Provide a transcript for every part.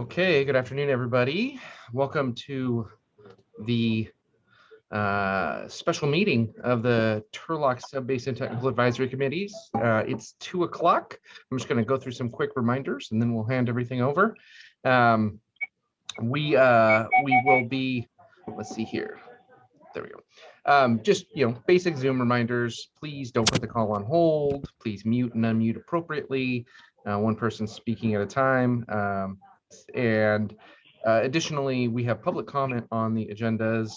Okay, good afternoon, everybody. Welcome to the special meeting of the Turlock Subbasin Technical Advisory Committees. It's 2 o'clock. I'm just going to go through some quick reminders and then we'll hand everything over. We will be, let's see here. There we go. Just, basic Zoom reminders. Please don't put the call on hold. Please mute and unmute appropriately. One person speaking at a time. Additionally, we have public comment on the agendas.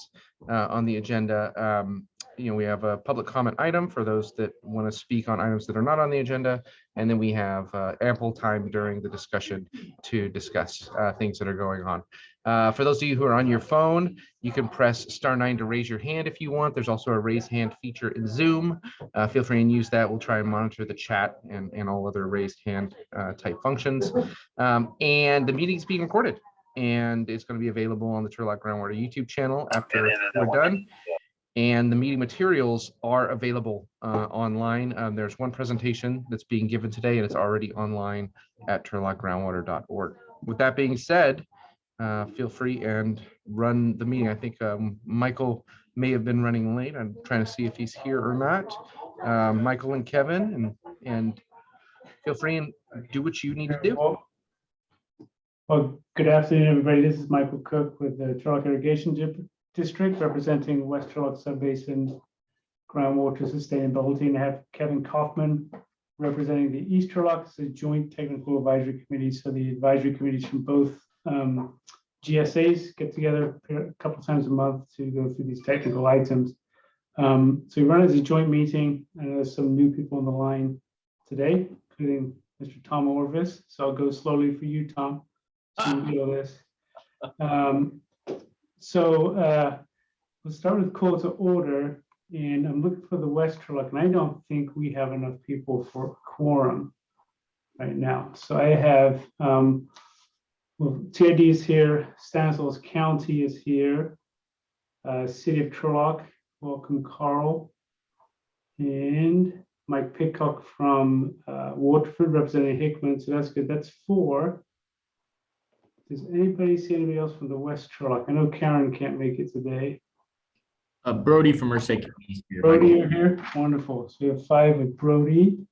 We have a public comment item for those that want to speak on items that are not on the agenda, and then we have ample time during the discussion to discuss things that are going on. For those of you who are on your phone, you can press *9 to raise your hand if you want. There's also a raise hand feature in Zoom. Feel free and use that. We'll try and monitor the chat and all other raised hand type functions. And the meeting is being recorded, and it's going to be available on the Turlock Groundwater YouTube channel after we're done. And the meeting materials are available online. There's one presentation that's being given today, and it's already online at turlockgroundwater.org. With that being said, feel free and run the meeting. I think Michael may have been running late. I'm trying to see if he's here or not. Michael and Kevin, and feel free and do what you need to do. Well, good afternoon, everybody. This is Michael Cook with the Turlock Irrigation District, representing West Turlock Subbasin Groundwater Sustainability, and I have Kevin Kaufman representing the East Turlock. It's a joint technical advisory committee. So the advisory committees from both GSAs get together a couple times a month to go through these technical items. So we run as a joint meeting, and there's some new people on the line today, including Mr. Tom Orvis. So I'll go slowly for you, Tom. This. We'll start with call to order, and I'm looking for the West Turlock, and I don't think we have enough people for a quorum right now. So I have TID is here, Stanislaus County is here, City of Turlock, welcome Carl, and Mike Pitcock from Waterford representing Hickman. So that's good. That's 4. Does anybody see anybody else from the West Turlock? I know Karen can't make it today. Brody from Merced County is here. Brody, you're here? Wonderful. So we have 5 with Brody.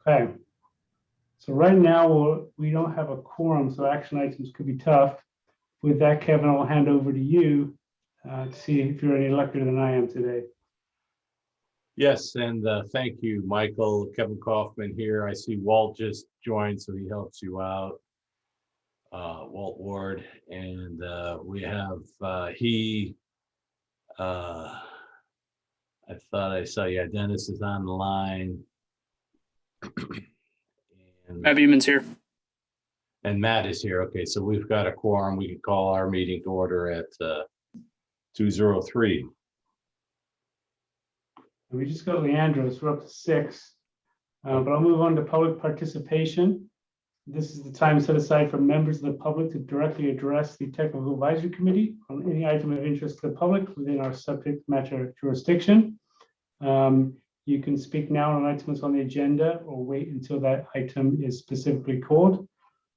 Okay. So right now we don't have a quorum, so action items could be tough. With that, Kevin, I'll hand over to you to see if you're any luckier than I am today. Yes, and thank you, Michael. Kevin Kaufman here. I see Walt just joined, so he helps you out. Walt Ward, and we have I thought I saw you. Dennis is on the line. And Matt Beeman's here. And Matt is here. Okay, so we've got a quorum. We can call our meeting to order at 2:03. We just got Leandros, we're up to 6, but I'll move on to public participation. This is the time set aside for members of the public to directly address the Technical Advisory Committee on any item of interest to the public within our subject matter jurisdiction. You can speak now on items on the agenda or wait until that item is specifically called,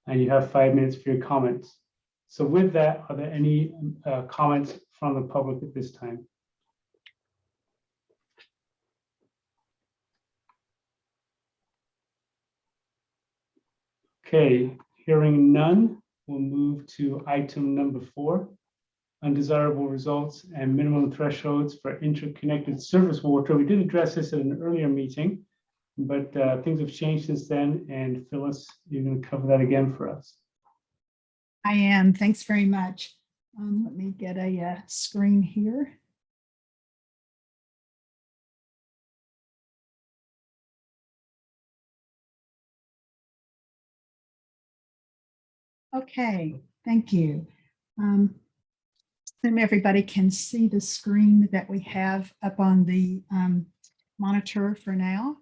and you have 5 minutes for your comments. So with that, are there any comments from the public at this time? Okay, hearing none, we'll move to item number 4, undesirable results and minimum thresholds for interconnected surface water. We did address this at an earlier meeting, but things have changed since then. And Phyllis, you're going to cover that again for us. I am. Thanks very much. Let me get a screen here. Okay, thank you. Everybody can see the screen that we have up on the monitor for now.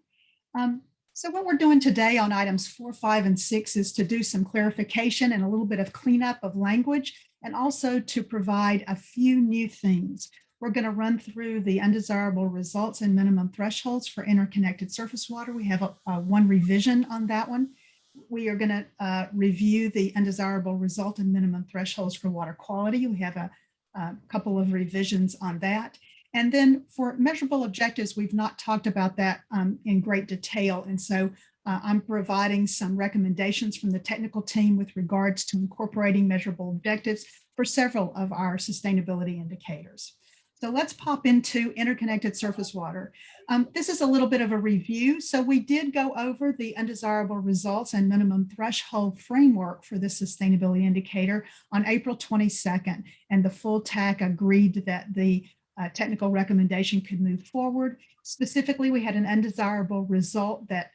So what we're doing today on items 4, 5, and 6 is to do some clarification and a little bit of cleanup of language, and also to provide a few new things. We're going to run through the undesirable results and minimum thresholds for interconnected surface water. We have one revision on that one. We are going to review the undesirable result and minimum thresholds for water quality. We have a couple of revisions on that. And then for measurable objectives, we've not talked about that in great detail. And so I'm providing some recommendations from the technical team with regards to incorporating measurable objectives for several of our sustainability indicators. So let's pop into interconnected surface water. This is a little bit of a review. So we did go over the undesirable results and minimum threshold framework for this sustainability indicator on April 22nd, and the full TAC agreed that the technical recommendation could move forward. Specifically, we had an undesirable result that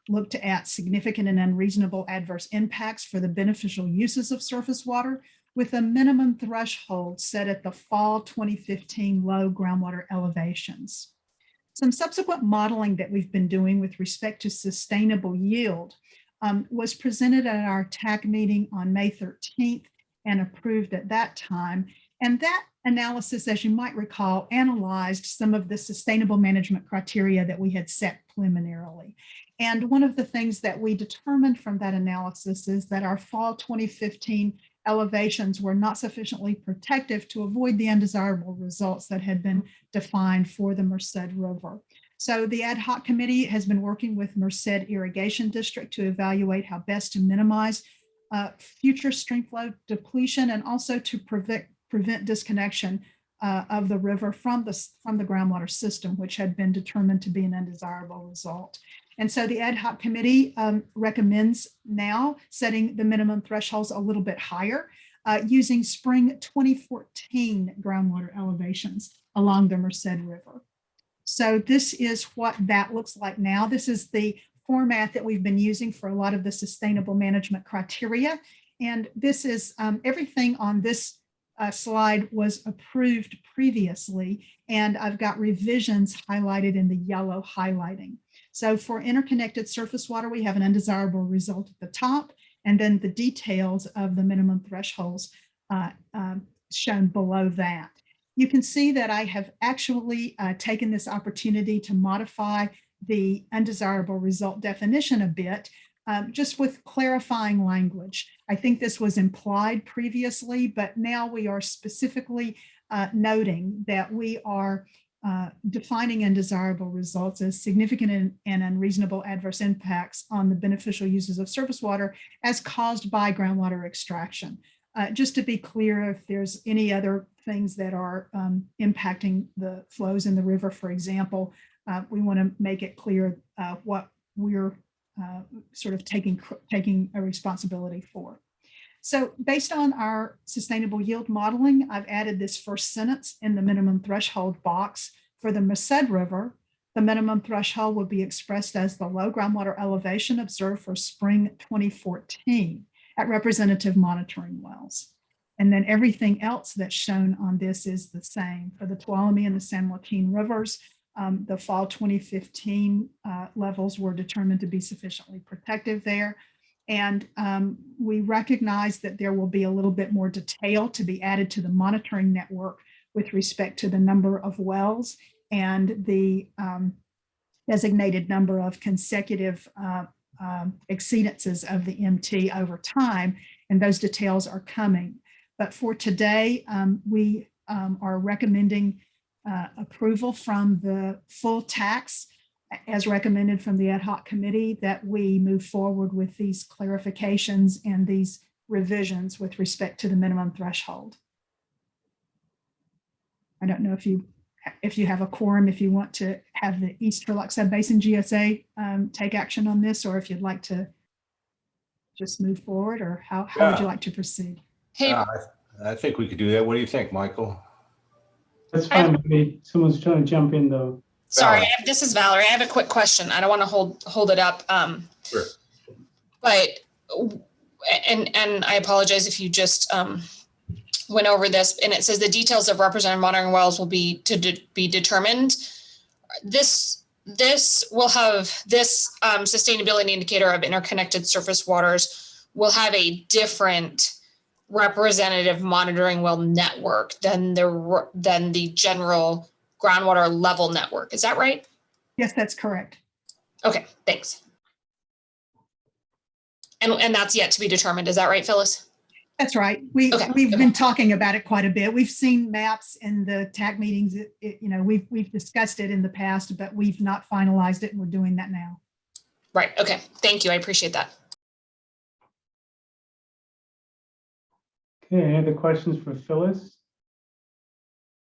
looked at significant and unreasonable adverse impacts for the beneficial uses of surface water, with a minimum threshold set at the fall 2015 low groundwater elevations. Some subsequent modeling that we've been doing with respect to sustainable yield was presented at our TAC meeting on May 13th and approved at that time. And that analysis, as you might recall, analyzed some of the sustainable management criteria that we had set preliminarily. And one of the things that we determined from that analysis is that our fall 2015 elevations were not sufficiently protective to avoid the undesirable results that had been defined for the Merced River. So the ad hoc committee has been working with Merced Irrigation District to evaluate how best to minimize future stream flow depletion and also to prevent disconnection of the river from the groundwater system, which had been determined to be an undesirable result. And so the ad hoc committee recommends now setting the minimum thresholds a little bit higher using spring 2014 groundwater elevations along the Merced River. So this is what that looks like now. This is the format that we've been using for a lot of the sustainable management criteria. And this is everything on this slide was approved previously, and I've got revisions highlighted in the yellow highlighting. So for interconnected surface water, we have an undesirable result at the top, and then the details of the minimum thresholds shown below that. You can see that I have actually taken this opportunity to modify the undesirable result definition a bit, just with clarifying language. I think this was implied previously, but now we are specifically noting that we are defining undesirable results as significant and unreasonable adverse impacts on the beneficial uses of surface water as caused by groundwater extraction. Just to be clear, if there's any other things that are impacting the flows in the river, for example, we want to make it clear what we're sort of taking a responsibility for. So based on our sustainable yield modeling, I've added this first sentence in the minimum threshold box. For the Merced River, the minimum threshold will be expressed as the low groundwater elevation observed for spring 2014 at representative monitoring wells. And then everything else that's shown on this is the same. For the Tuolumne and the San Joaquin Rivers, the fall 2015 levels were determined to be sufficiently protective there. And we recognize that there will be a little bit more detail to be added to the monitoring network with respect to the number of wells and the designated number of consecutive exceedances of the MT over time. And those details are coming. But for today, we are recommending approval from the full tax as recommended from the ad hoc committee, that we move forward with these clarifications and these revisions with respect to the minimum threshold. I don't know if you have a quorum, if you want to have the East Turlock Subbasin GSA take action on this, or if you'd like to just move forward, or how would you like to proceed? Hey, I think we could do that. What do you think, Michael? That's fine with me. Someone's trying to jump in though. sorry, this is Valerie. I have a quick question. I don't want to hold it up. Sure. But, and I apologize if you just went over this, and it says the details of representative monitoring wells will be be determined. This will have this sustainability indicator of interconnected surface waters will have a different representative monitoring well network than the general groundwater level network. Is that right? Yes, that's correct. Okay, thanks. And that's yet to be determined. Is that right, Phyllis? That's right. Okay, We've okay. been talking about it quite a bit. We've seen maps in the TAC meetings. We've discussed it in the past, but we've not finalized it, and we're doing that now. Right. Okay. Thank you. I appreciate that. Okay, any other questions for Phyllis?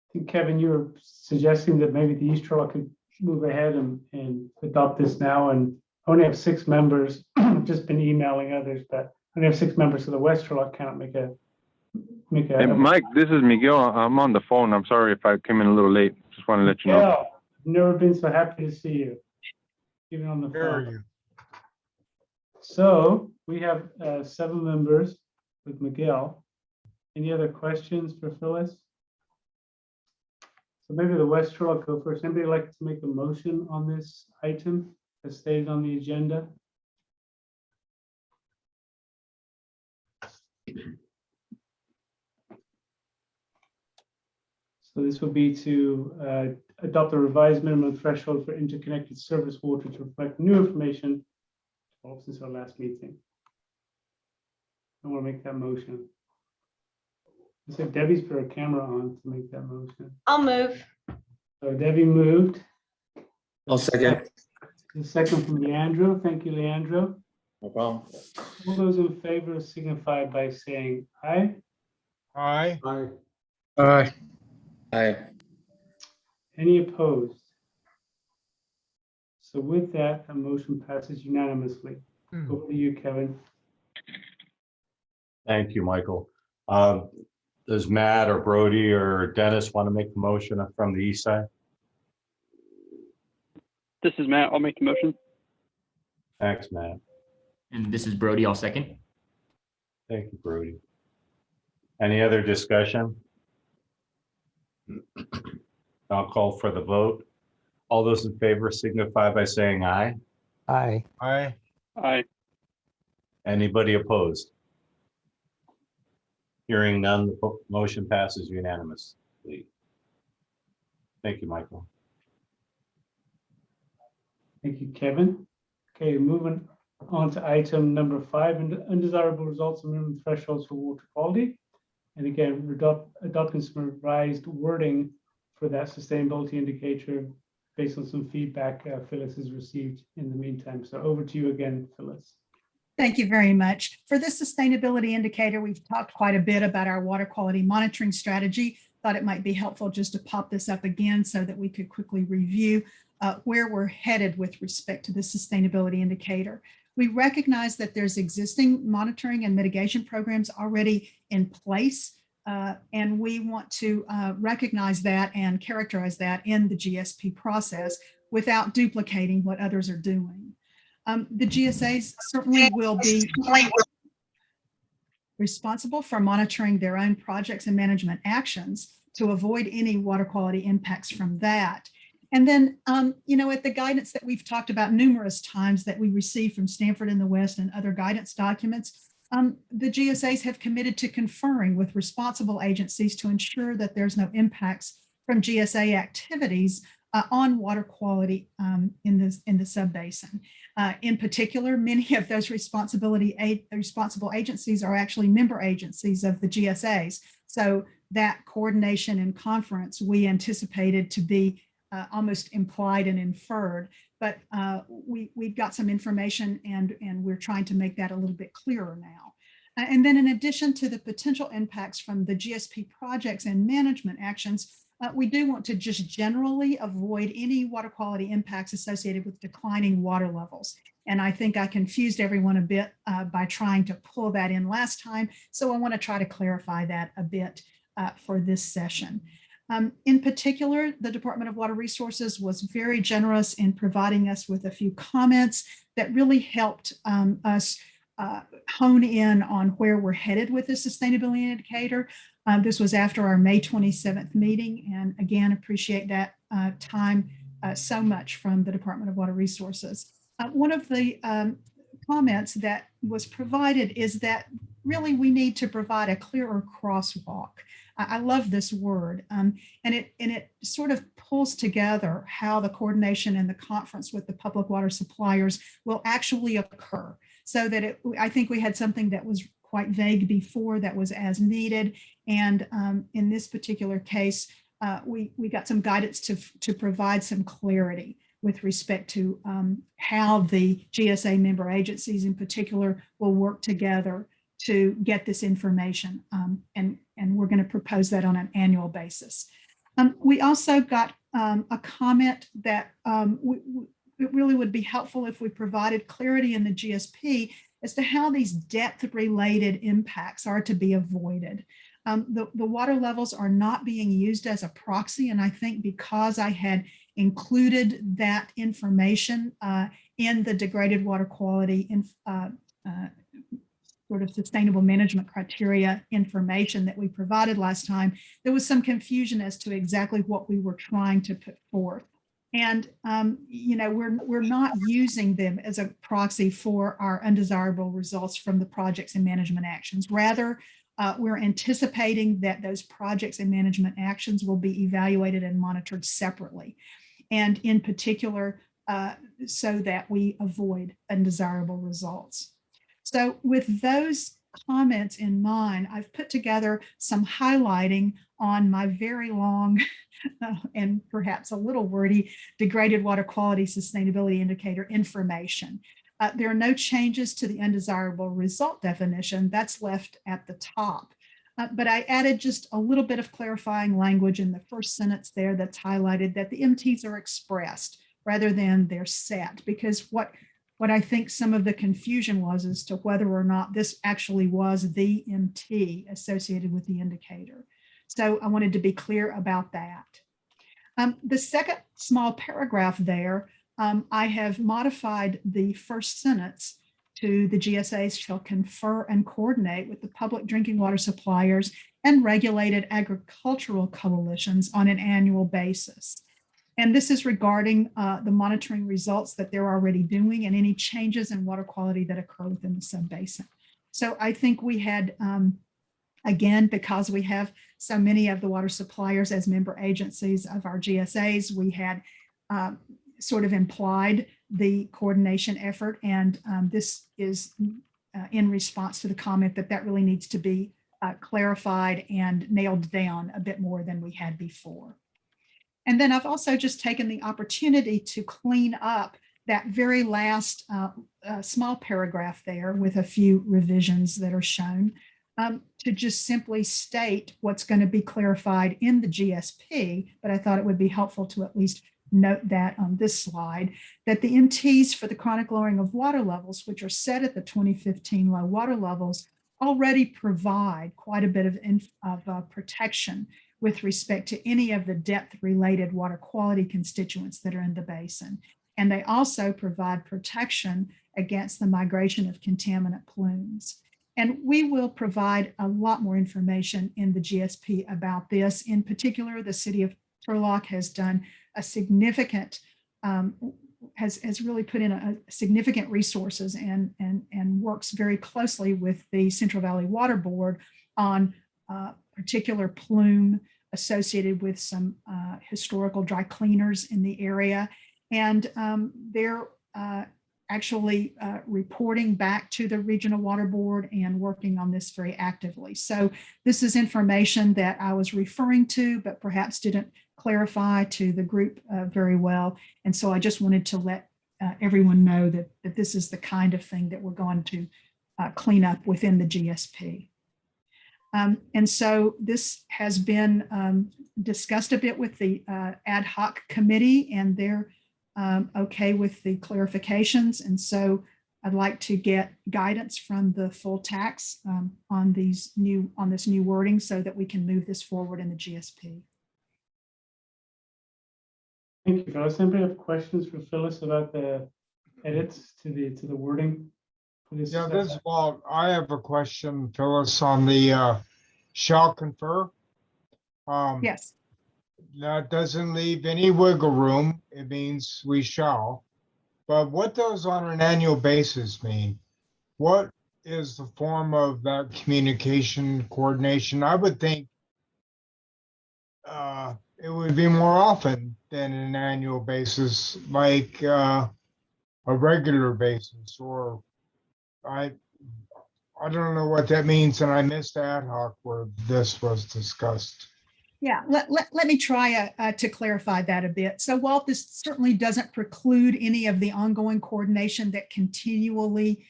I think, Kevin, you were suggesting that maybe the East Turlock could move ahead and adopt this now, and I only have 6 members. I've just been emailing others, but I only have 6 members, so the West Turlock cannot make a. Hey, Mike, this is Miguel. I'm on the phone. I'm sorry if I came in a little late. Just want to let you know. Yeah, I've never been so happy to see you, even on the phone. So we have 7 members with Miguel. Any other questions for Phyllis? So maybe the West Turlock go first. Anybody like to make a motion on this item as stated on the agenda? So this would be to adopt a revised minimum threshold for interconnected surface water to reflect new information since our last meeting. I want to make that motion. So Debbie's put her camera on to make that motion. I'll move. So Debbie moved. I'll second. The second from Leandro. Thank you, Leandro. No problem. All those in favor signify by saying aye. Aye. Aye. Aye. Any opposed? So with that, a motion passes unanimously. Over to you, Kevin. Thank you, Michael. Does Matt or Brody or Dennis want to make the motion from the east side? This is Matt. I'll make the motion. Thanks, Matt. And this is Brody. I'll second. Thank you, Brody. Any other discussion? I'll call for the vote. All those in favor signify by saying aye. Aye. Aye. Aye. Anybody opposed? Hearing none, the motion passes unanimously. Thank you, Michael. Thank you, Kevin. Okay, moving on to item number 5, undesirable results and minimum thresholds for water quality. And again, adopting some revised wording for that sustainability indicator based on some feedback Phyllis has received in the meantime. So over to you again, Phyllis. Thank you very much. For this sustainability indicator, we've talked quite a bit about our water quality monitoring strategy. Thought it might be helpful just to pop this up again so that we could quickly review where we're headed with respect to the sustainability indicator. We recognize that there's existing monitoring and mitigation programs already in place, and we want to recognize that and characterize that in the GSP process without duplicating what others are doing. The GSAs certainly will be responsible for monitoring their own projects and management actions to avoid any water quality impacts from that. And then, at the guidance that we've talked about numerous times that we receive from Stanford in the West and other guidance documents, the GSAs have committed to conferring with responsible agencies to ensure that there's no impacts from GSA activities on water quality in the subbasin. In particular, many of those responsible agencies are actually member agencies of the GSAs. So that coordination and conference we anticipated to be almost implied and inferred, but we've got some information and we're trying to make that a little bit clearer now. And then in addition to the potential impacts from the GSP projects and management actions, we do want to just generally avoid any water quality impacts associated with declining water levels. And I think I confused everyone a bit by trying to pull that in last time. So I want to try to clarify that a bit for this session. In particular, the Department of Water Resources was very generous in providing us with a few comments that really helped us hone in on where we're headed with the sustainability indicator. This was after our May 27th meeting, and again, appreciate that time so much from the Department of Water Resources. One of the comments that was provided is that really we need to provide a clearer crosswalk. I love this word, and it sort of pulls together how the coordination and the conference with the public water suppliers will actually occur, so that I think we had something that was quite vague before that was as needed, and in this particular case, we got some guidance to provide some clarity with respect to how the GSA member agencies in particular will work together to get this information. And we're going to propose that on an annual basis. We also got a comment that it really would be helpful if we provided clarity in the GSP as to how these depth-related impacts are to be avoided. The water levels are not being used as a proxy, and I think because I had included that information in the degraded water quality sort of sustainable management criteria information that we provided last time, there was some confusion as to exactly what we were trying to put forth. And you know, we're not using them as a proxy for our undesirable results from the projects and management actions. Rather, we're anticipating that those projects and management actions will be evaluated and monitored separately, and in particular, so that we avoid undesirable results. So with those comments in mind, I've put together some highlighting on my very long and perhaps a little wordy degraded water quality sustainability indicator information. There are no changes to the undesirable result definition. That's left at the top. But I added just a little bit of clarifying language in the first sentence there that's highlighted that the MTs are expressed rather than they're set, because what I think some of the confusion was as to whether or not this actually was the MT associated with the indicator. So I wanted to be clear about that. The second small paragraph there, I have modified the first sentence to the GSAs shall confer and coordinate with the public drinking water suppliers and regulated agricultural coalitions on an annual basis. And this is regarding the monitoring results that they're already doing and any changes in water quality that occur within the subbasin. So I think we had, again, because we have so many of the water suppliers as member agencies of our GSAs, we had sort of implied the coordination effort. And this is in response to the comment that that really needs to be clarified and nailed down a bit more than we had before. And then I've also just taken the opportunity to clean up that very last small paragraph there with a few revisions that are shown to just simply state what's going to be clarified in the GSP. But I thought it would be helpful to at least note that on this slide, that the MTs for the chronic lowering of water levels, which are set at the 2015 low water levels, already provide quite a bit of protection with respect to any of the depth-related water quality constituents that are in the basin. And they also provide protection against the migration of contaminant plumes. And we will provide a lot more information in the GSP about this. In particular, the city of Turlock has done a significant, has really put in a significant resources and works very closely with the Central Valley Water Board on particular plume associated with some historical dry cleaners in the area. And they're actually reporting back to the Regional Water Board and working on this very actively. So this is information that I was referring to, but perhaps didn't clarify to the group very well. And so I just wanted to let everyone know that this is the kind of thing that we're going to clean up within the GSP. And so this has been discussed a bit with the ad hoc committee, and they're okay with the clarifications. And so I'd like to get guidance from the full tax on this new wording so that we can move this forward in the GSP. Thank you, Phyllis. Anybody have questions for Phyllis about the edits to the wording? Yeah, this is Walt. I have a question, Phyllis, on the shall confer. Yes. That doesn't leave any wiggle room. It means we shall. But what does on an annual basis mean? What is the form of that communication coordination? I would think it would be more often than an annual basis, like a regular basis, or I don't know what that means, and I missed ad hoc where this was discussed. Yeah, let me try to clarify that a bit. So while this certainly doesn't preclude any of the ongoing coordination that continually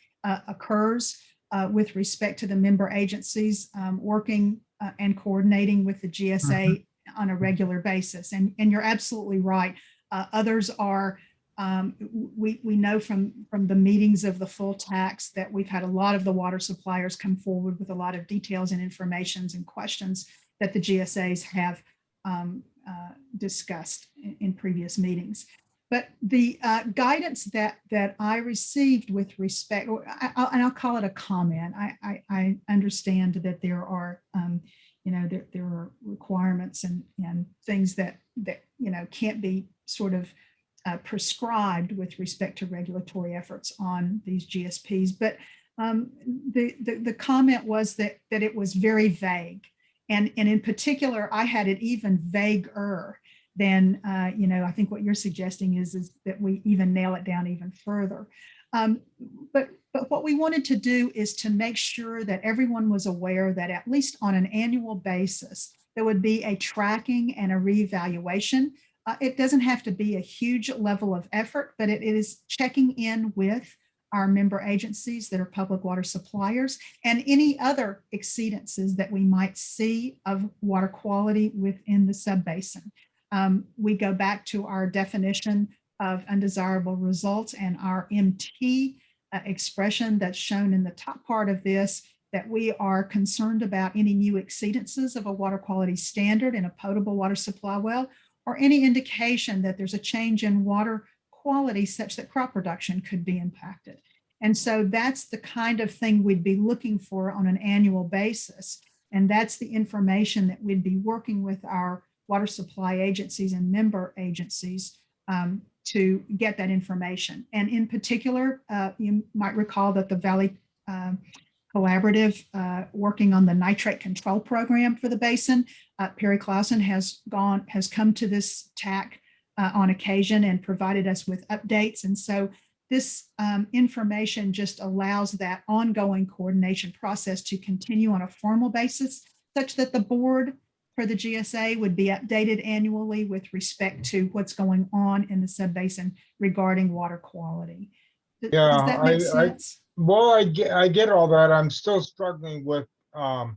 occurs with respect to the member agencies working and coordinating with the GSA on a regular basis. And you're absolutely right. Others are, we know from the meetings of the full tax that we've had a lot of the water suppliers come forward with a lot of details and informations and questions that the GSAs have discussed in previous meetings. But the guidance that I received with respect, and I'll call it a comment. I understand that there are, there are requirements and things that can't be sort of prescribed with respect to regulatory efforts on these GSPs. But the comment was that it was very vague. And in particular, I had it even vaguer than, I think what you're suggesting is that we even nail it down even further. But what we wanted to do is to make sure that everyone was aware that at least on an annual basis, there would be a tracking and a reevaluation. It doesn't have to be a huge level of effort, but it is checking in with our member agencies that are public water suppliers and any other exceedances that we might see of water quality within the subbasin. We go back to our definition of undesirable results and our MT expression that's shown in the top part of this, that we are concerned about any new exceedances of a water quality standard in a potable water supply well, or any indication that there's a change in water quality such that crop production could be impacted. And so that's the kind of thing we'd be looking for on an annual basis. And that's the information that we'd be working with our water supply agencies and member agencies to get that information. And in particular, you might recall that the Valley Collaborative working on the nitrate control program for the basin, Perry Clausen has come to this TAC on occasion and provided us with updates. And so this information just allows that ongoing coordination process to continue on a formal basis, such that the board for the GSA would be updated annually with respect to what's going on in the subbasin regarding water quality. Does that make sense? Well, I get all that. I'm still struggling with a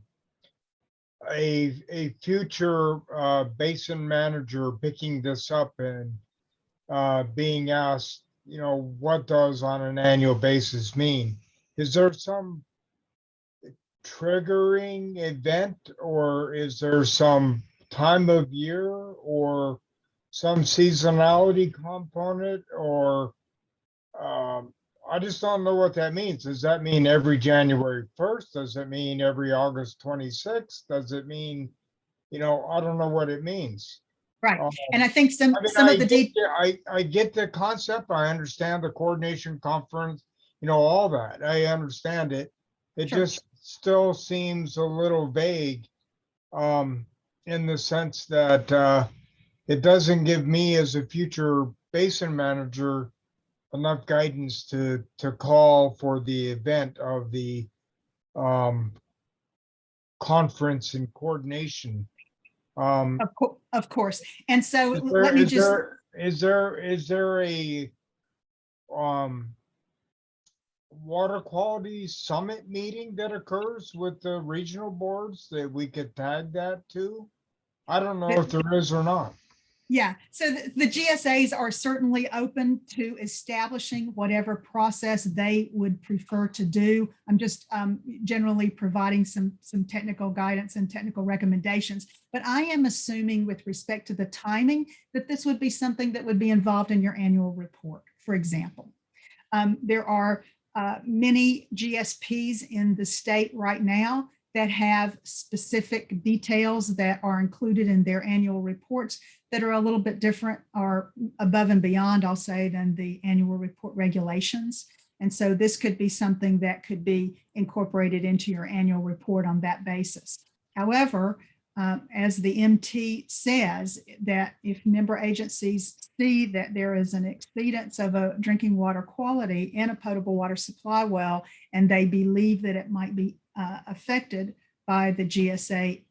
future basin manager picking this up and being asked, what does on an annual basis mean? Is there some triggering event, or is there some time of year or some seasonality component, or I just don't know what that means. Does that mean every January 1st? Does it mean every August 26th? Does it mean, I don't know what it means. Right. And I think I get the concept. I understand the coordination conference, all that. I understand it. It just still seems a little vague in the sense that it doesn't give me as a future basin manager enough guidance to call for the event of the conference and coordination. Of course. And so is there a water quality summit meeting that occurs with the regional boards that we could tag that to? I don't know if there is or not. Yeah, so the GSAs are certainly open to establishing whatever process they would prefer to do. I'm just generally providing some technical guidance and technical recommendations, but I am assuming with respect to the timing that this would be something that would be involved in your annual report, for example. There are many GSPs in the state right now that have specific details that are included in their annual reports that are a little bit different or above and beyond, I'll say, than the annual report regulations. And so this could be something that could be incorporated into your annual report on that basis. However, as the MT says, that if member agencies see that there is an exceedance of a drinking water quality in a potable water supply well, and they believe that it might be affected by the GSA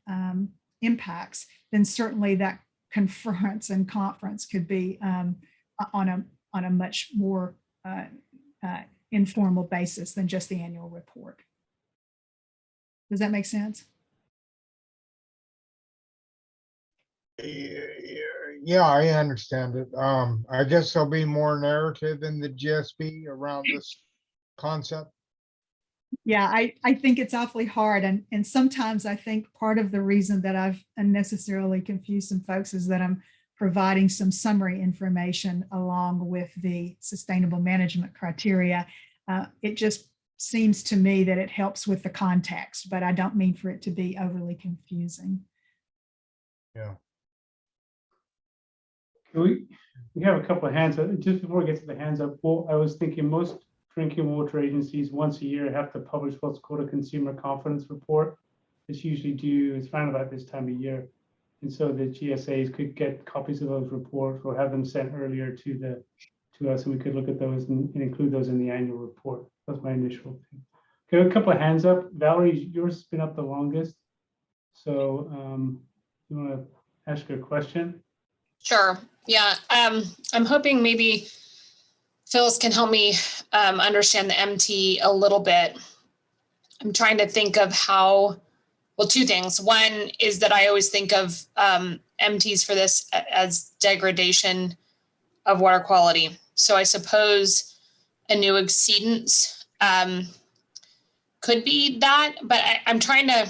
impacts, then certainly that conference and conference could be on a much more informal basis than just the annual report. Does that make sense? Yeah, I understand it. I guess there'll be more narrative in the GSB around this concept. Yeah, I think it's awfully hard. And sometimes I think part of the reason that I've unnecessarily confused some folks is that I'm providing some summary information along with the sustainable management criteria. It just seems to me that it helps with the context, but I don't mean for it to be overly confusing. Yeah. We have a couple of hands up. Just before we get to the hands up, well, I was thinking most drinking water agencies once a year have to publish what's called a consumer confidence report. It's usually due, it's around about this time of year. And so the GSAs could get copies of those reports or have them sent earlier to us, and we could look at those and include those in the annual report. That's my initial thing. Okay, a couple of hands up. Valerie, yours has been up the longest. So you want to ask your question? Sure. Yeah. I'm hoping maybe Phyllis can help me understand the MT a little bit. I'm trying to think of how, well, two things. One is that I always think of MTs for this as degradation of water quality. So I suppose a new exceedance could be that, but I'm trying to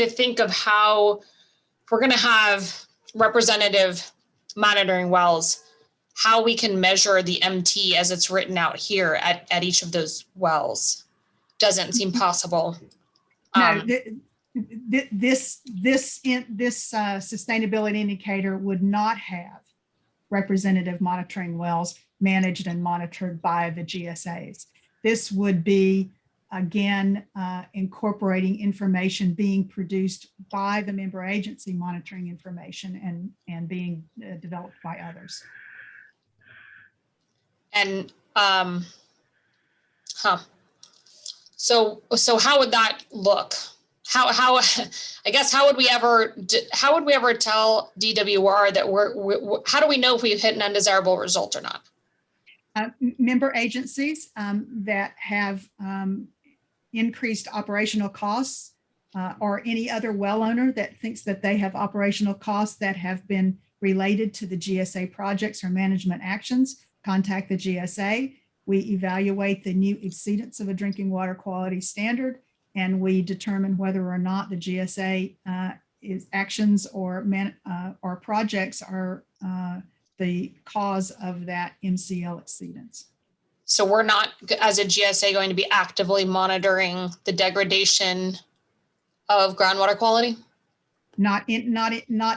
think of how, if we're going to have representative monitoring wells, how we can measure the MT as it's written out here at each of those wells. Doesn't seem possible. No, this sustainability indicator would not have representative monitoring wells managed and monitored by the GSAs. This would be, again, incorporating information being produced by the member agency monitoring information and being developed by others. And so how would that look? How I guess how would we ever tell DWR that how do we know if we've hit an undesirable result or not? Member agencies that have increased operational costs or any other well owner that thinks that they have operational costs that have been related to the GSA projects or management actions, contact the GSA. We evaluate the new exceedance of a drinking water quality standard, and we determine whether or not the GSA actions or projects are the cause of that MCL exceedance. So we're not, as a GSA, going to be actively monitoring the degradation of groundwater quality? Not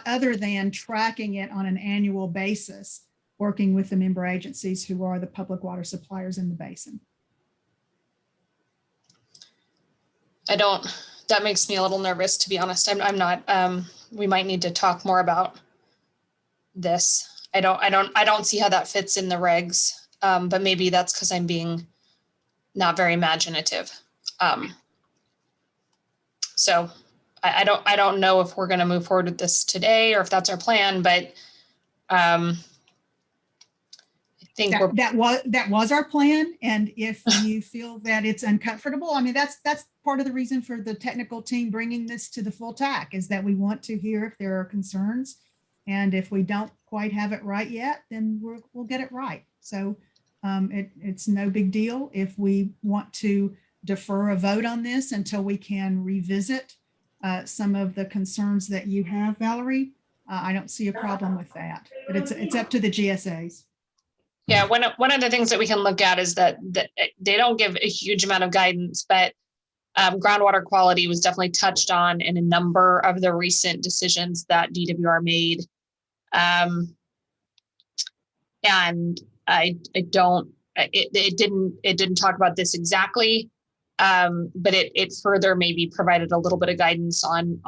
other than tracking it on an annual basis, working with the member agencies who are the public water suppliers in the basin. That makes me a little nervous, to be honest. I'm not, we might need to talk more about this. I don't see how that fits in the regs, but maybe that's because I'm being not very imaginative. So I don't know if we're going to move forward with this today or if that's our plan, but I think that was our plan. And if you feel that it's uncomfortable, I mean, that's part of the reason for the technical team bringing this to the full TAC, is that we want to hear if there are concerns. And if we don't quite have it right yet, then we'll get it right. So it's no big deal if we want to defer a vote on this until we can revisit some of the concerns that you have, Valerie. I don't see a problem with that, but it's up to the GSAs. Yeah, one of the things that we can look at is that they don't give a huge amount of guidance, but groundwater quality was definitely touched on in a number of the recent decisions that DWR made. And I it didn't talk about this exactly, but it further maybe provided a little bit of guidance on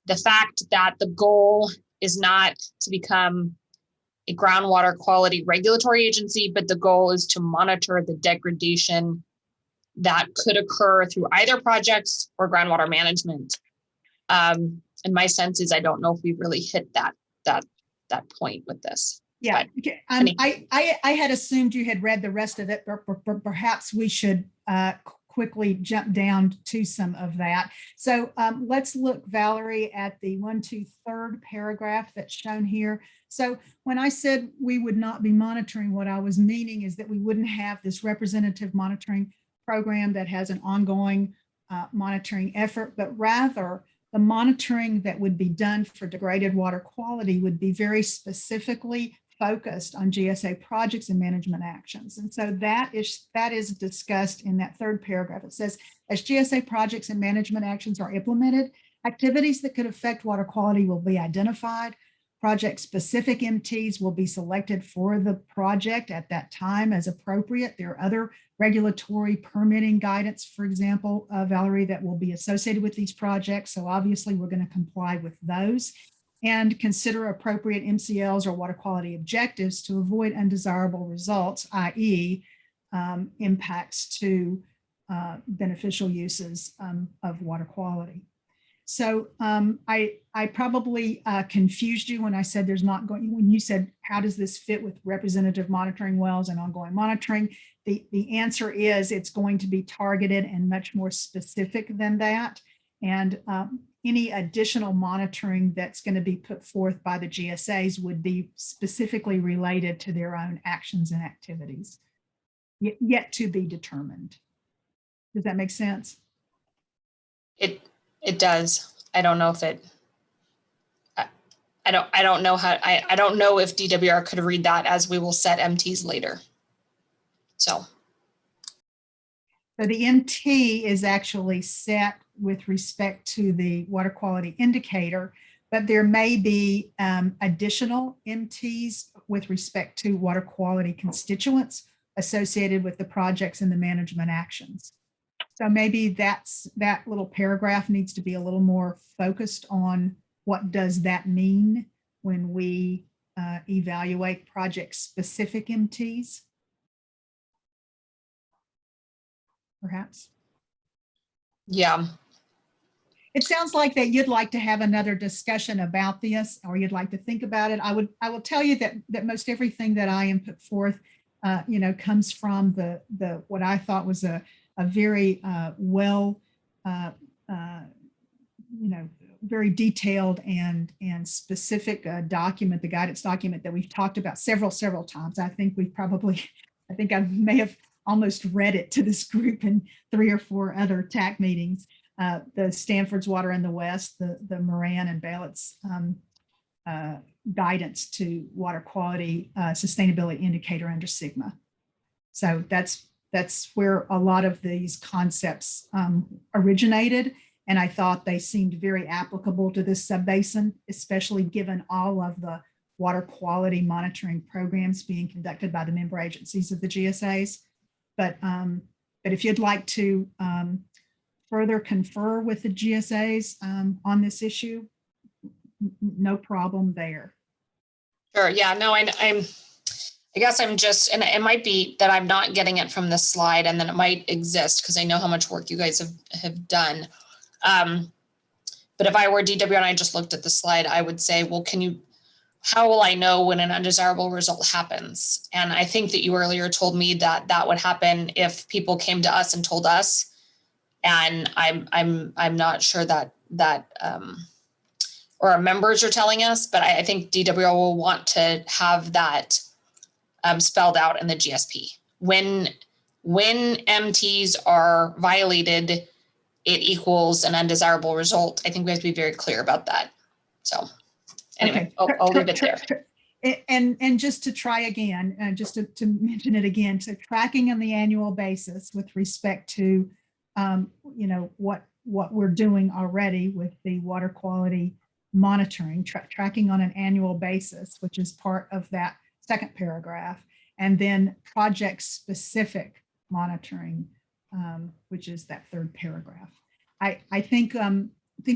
the fact that the goal is not to become a groundwater quality regulatory agency, but the goal is to monitor the degradation that could occur through either projects or groundwater management. And my sense is I don't know if we really hit that point with this. Yeah, But okay. any- I had assumed you had read the rest of it, but perhaps we should quickly jump down to some of that. So let's look, Valerie, at the 1, 2, 3rd paragraph that's shown here. So when I said we would not be monitoring, what I was meaning is that we wouldn't have this representative monitoring program that has an ongoing monitoring effort, but rather the monitoring that would be done for degraded water quality would be very specifically focused on GSA projects and management actions. And so that is discussed in that 3rd paragraph. It says, as GSA projects and management actions are implemented, activities that could affect water quality will be identified. Project-specific MTs will be selected for the project at that time as appropriate. There are other regulatory permitting guidance, for example, Valerie, that will be associated with these projects. So obviously we're going to comply with those and consider appropriate MCLs or water quality objectives to avoid undesirable results, i.e. Impacts to beneficial uses of water quality. So I probably confused you when I said there's not going, when you said, how does this fit with representative monitoring wells and ongoing monitoring? The answer is it's going to be targeted and much more specific than that. And any additional monitoring that's going to be put forth by the GSAs would be specifically related to their own actions and activities, yet to be determined. Does that make sense? It does. I don't know if it, I don't know how, I don't know if DWR could read that as we will set MTs later. So the MT is actually set with respect to the water quality indicator, but there may be additional MTs with respect to water quality constituents associated with the projects and the management actions. So maybe that little paragraph needs to be a little more focused on what does that mean when we evaluate project-specific MTs, perhaps. yeah, It sounds like that you'd like to have another discussion about this, or you'd like to think about it. I will tell you that most everything that I am put forth, comes from the what I thought was a very well, very detailed and specific document, the guidance document that we've talked about several times. I think I may have almost read it to this group in 3 or 4 other TAC meetings. The Stanford's Water in the West, the Moran and Ballott's guidance to water quality sustainability indicator under Sigma. So that's where a lot of these concepts originated. And I thought they seemed very applicable to this subbasin, especially given all of the water quality monitoring programs being conducted by the member agencies of the GSAs. But if you'd like to further confer with the GSAs on this issue, no problem there. sure. Yeah, no, I guess I'm just, and it might be that I'm not getting it from this slide, and then it might exist because I know how much work you guys have done. But if I were DW and I just looked at the slide, I would say, well, how will I know when an undesirable result happens? And I think that you earlier told me that that would happen if people came to us and told us. And I'm not sure that or our members are telling us, but I think DWR will want to have that spelled out in the GSP. When MTs are violated, it equals an undesirable result. I think we have to be very clear about that. So anyway, Okay. I'll leave it there. And just to try again, just to mention it again, so tracking on the annual basis with respect to, what we're doing already with the water quality monitoring, tracking on an annual basis, which is part of that 2nd paragraph. and then project-specific monitoring, which is that third paragraph. I think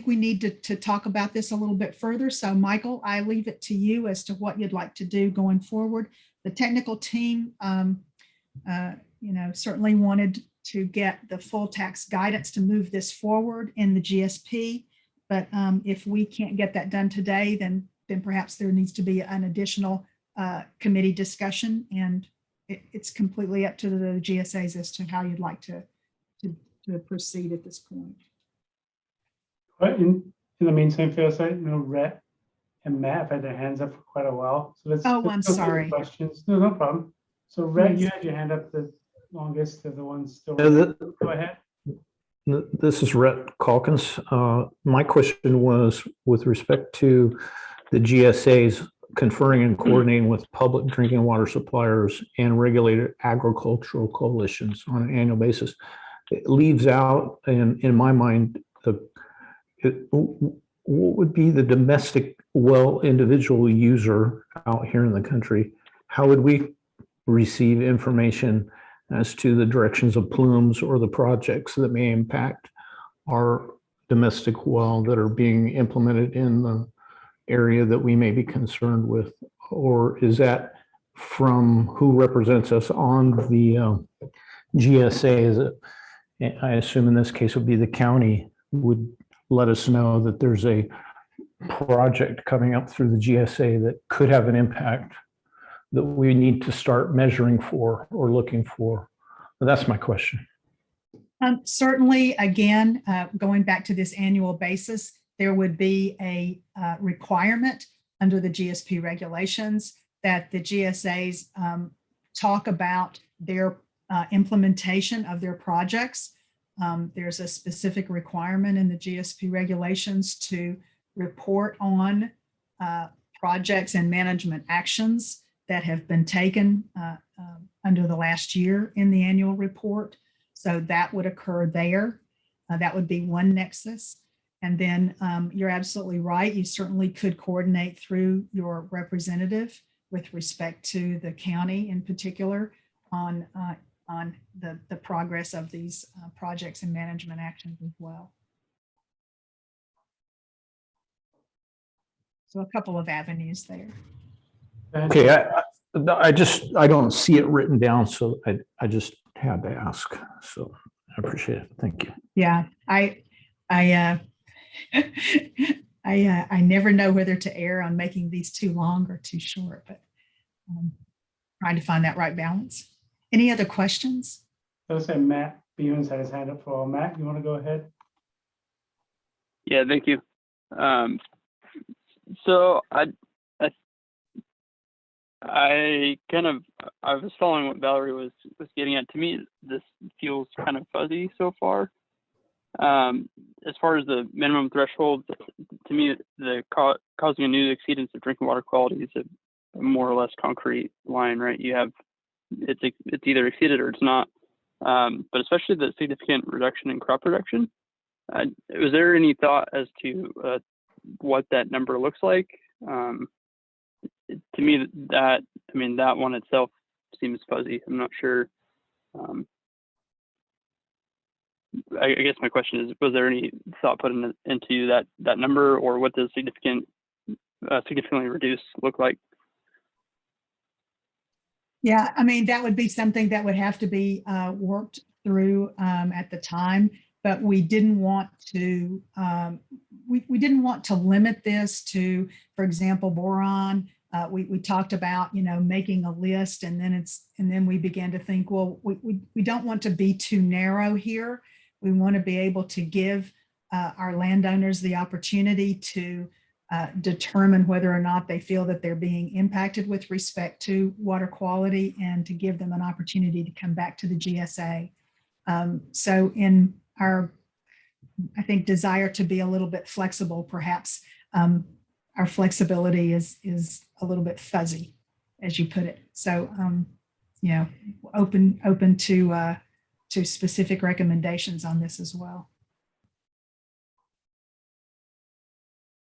we need to talk about this a little bit further. So Michael, I leave it to you as to what you'd like to do going forward. The technical team, certainly wanted to get the full tax guidance to move this forward in the GSP. But if we can't get that done today, then perhaps there needs to be an additional committee discussion, and it's completely up to the GSAs as to how you'd like to proceed at this point. But in the meantime, Phil, I know Rhett and Matt have had their hands up for quite a while. So let's. Oh, let's I'm go through the sorry. Questions. No, no problem. So Rhett, you Please. had your hand up the longest of the ones still. Yeah, Go ahead. This is Rhett Calkins. My question was with respect to the GSAs conferring and coordinating with public drinking water suppliers and regulated agricultural coalitions on an annual basis. It leaves out, in my mind, what would be the domestic well individual user out here in the country? How would we receive information as to the directions of plumes or the projects that may impact our domestic well that are being implemented in the area that we may be concerned with? Or is that from who represents us on the GSA? Is it, I assume in this case would be the county would let us know that there's a project coming up through the GSA that could have an impact that we need to start measuring for or looking for? But that's my question. Certainly, again, going back to this annual basis, there would be a requirement under the GSP regulations that the GSAs talk about their implementation of their projects. There's a specific requirement in the GSP regulations to report on projects and management actions that have been taken under the last year in the annual report. So that would occur there. That would be one nexus. And then you're absolutely right. You certainly could coordinate through your representative with respect to the county in particular on the progress of these projects and management actions as well. So a couple of avenues there. Okay, I don't see it written down, so I just had to ask. So I appreciate it. Thank you. Yeah, I never know whether to err on making these too long or too short, but trying to find that right balance. Any other questions? I'll say Matt Beavens had his hand up for all. Matt, you want to go ahead? Yeah, thank you. So I was following what Valerie was getting at. To me, this feels kind of fuzzy so far. As far as the minimum threshold, to me, the causing a new exceedance of drinking water quality is a more or less concrete line, right? You have it's either exceeded or it's not. But especially the significant reduction in crop production. Was there any thought as to what that number looks like? To me, that one itself seems fuzzy. I'm not sure. I guess my question is: was there any thought put into that number, or what does significantly reduce look like? Yeah, I mean, that would be something that would have to be worked through at the time, but we didn't want to we didn't want to limit this to, for example, boron. We talked about, making a list, and then we began to think, well, we don't want to be too narrow here. We want to be able to give our landowners the opportunity to determine whether or not they feel that they're being impacted with respect to water quality, and to give them an opportunity to come back to the GSA. So in our, I think, desire to be a little bit flexible, perhaps our flexibility is a little bit fuzzy, as you put it. So, open to specific recommendations on this as well.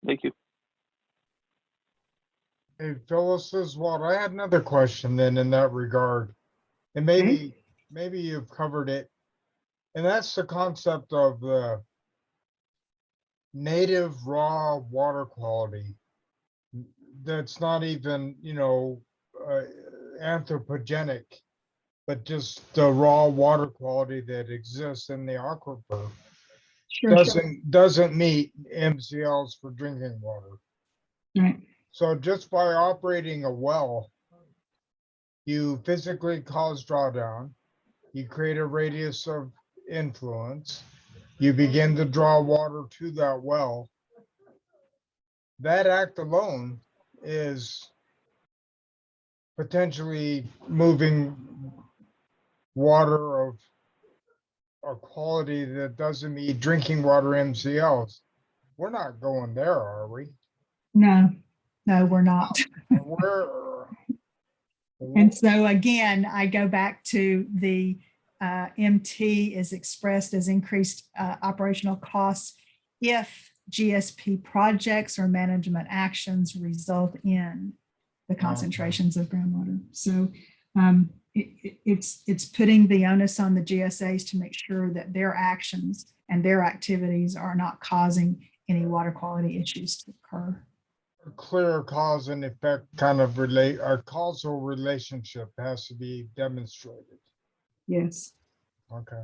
Thank you. Hey, Phyllis, this is Walt. I had another question then in that regard. And maybe you've covered it. And that's the concept of the native raw water quality. That's not even, anthropogenic, but just the raw water quality that exists in the aquifer. Sure. Doesn't meet MCLs for drinking water. Right. So just by operating a well, you physically cause drawdown, you create a radius of influence, you begin to draw water to that well. That act alone is potentially moving water of a quality that doesn't meet drinking water MCLs. We're not going there, are we? No, we're not. And so again, I go back to the MT is expressed as increased operational costs if GSP projects or management actions result in the concentrations of groundwater. So it's putting the onus on the GSAs to make sure that their actions and their activities are not causing any water quality issues to occur. A clear cause and effect kind of a causal relationship has to be demonstrated. Yes. Okay.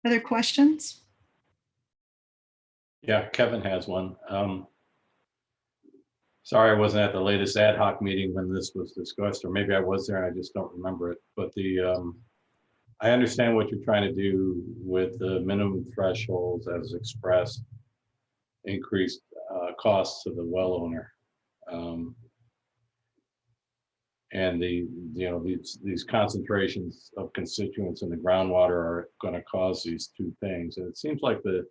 Other questions? Yeah, Kevin has one. Sorry, I wasn't at the latest ad hoc meeting when this was discussed, or maybe I was there and I just don't remember it. But I understand what you're trying to do with the minimum thresholds as expressed, increased costs to the well owner. And these concentrations of constituents in the groundwater are going to cause these two things. And it seems like the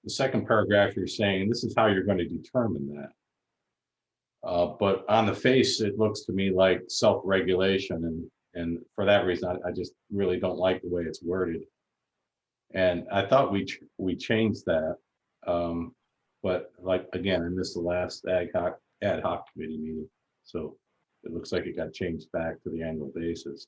second paragraph you're saying this is how you're going to determine that. But on the face, it looks to me like self-regulation, and for that reason, I just really don't like the way it's worded. And I thought we changed that, but like again, I missed the last ad hoc committee meeting, so it looks like it got changed back to the annual basis.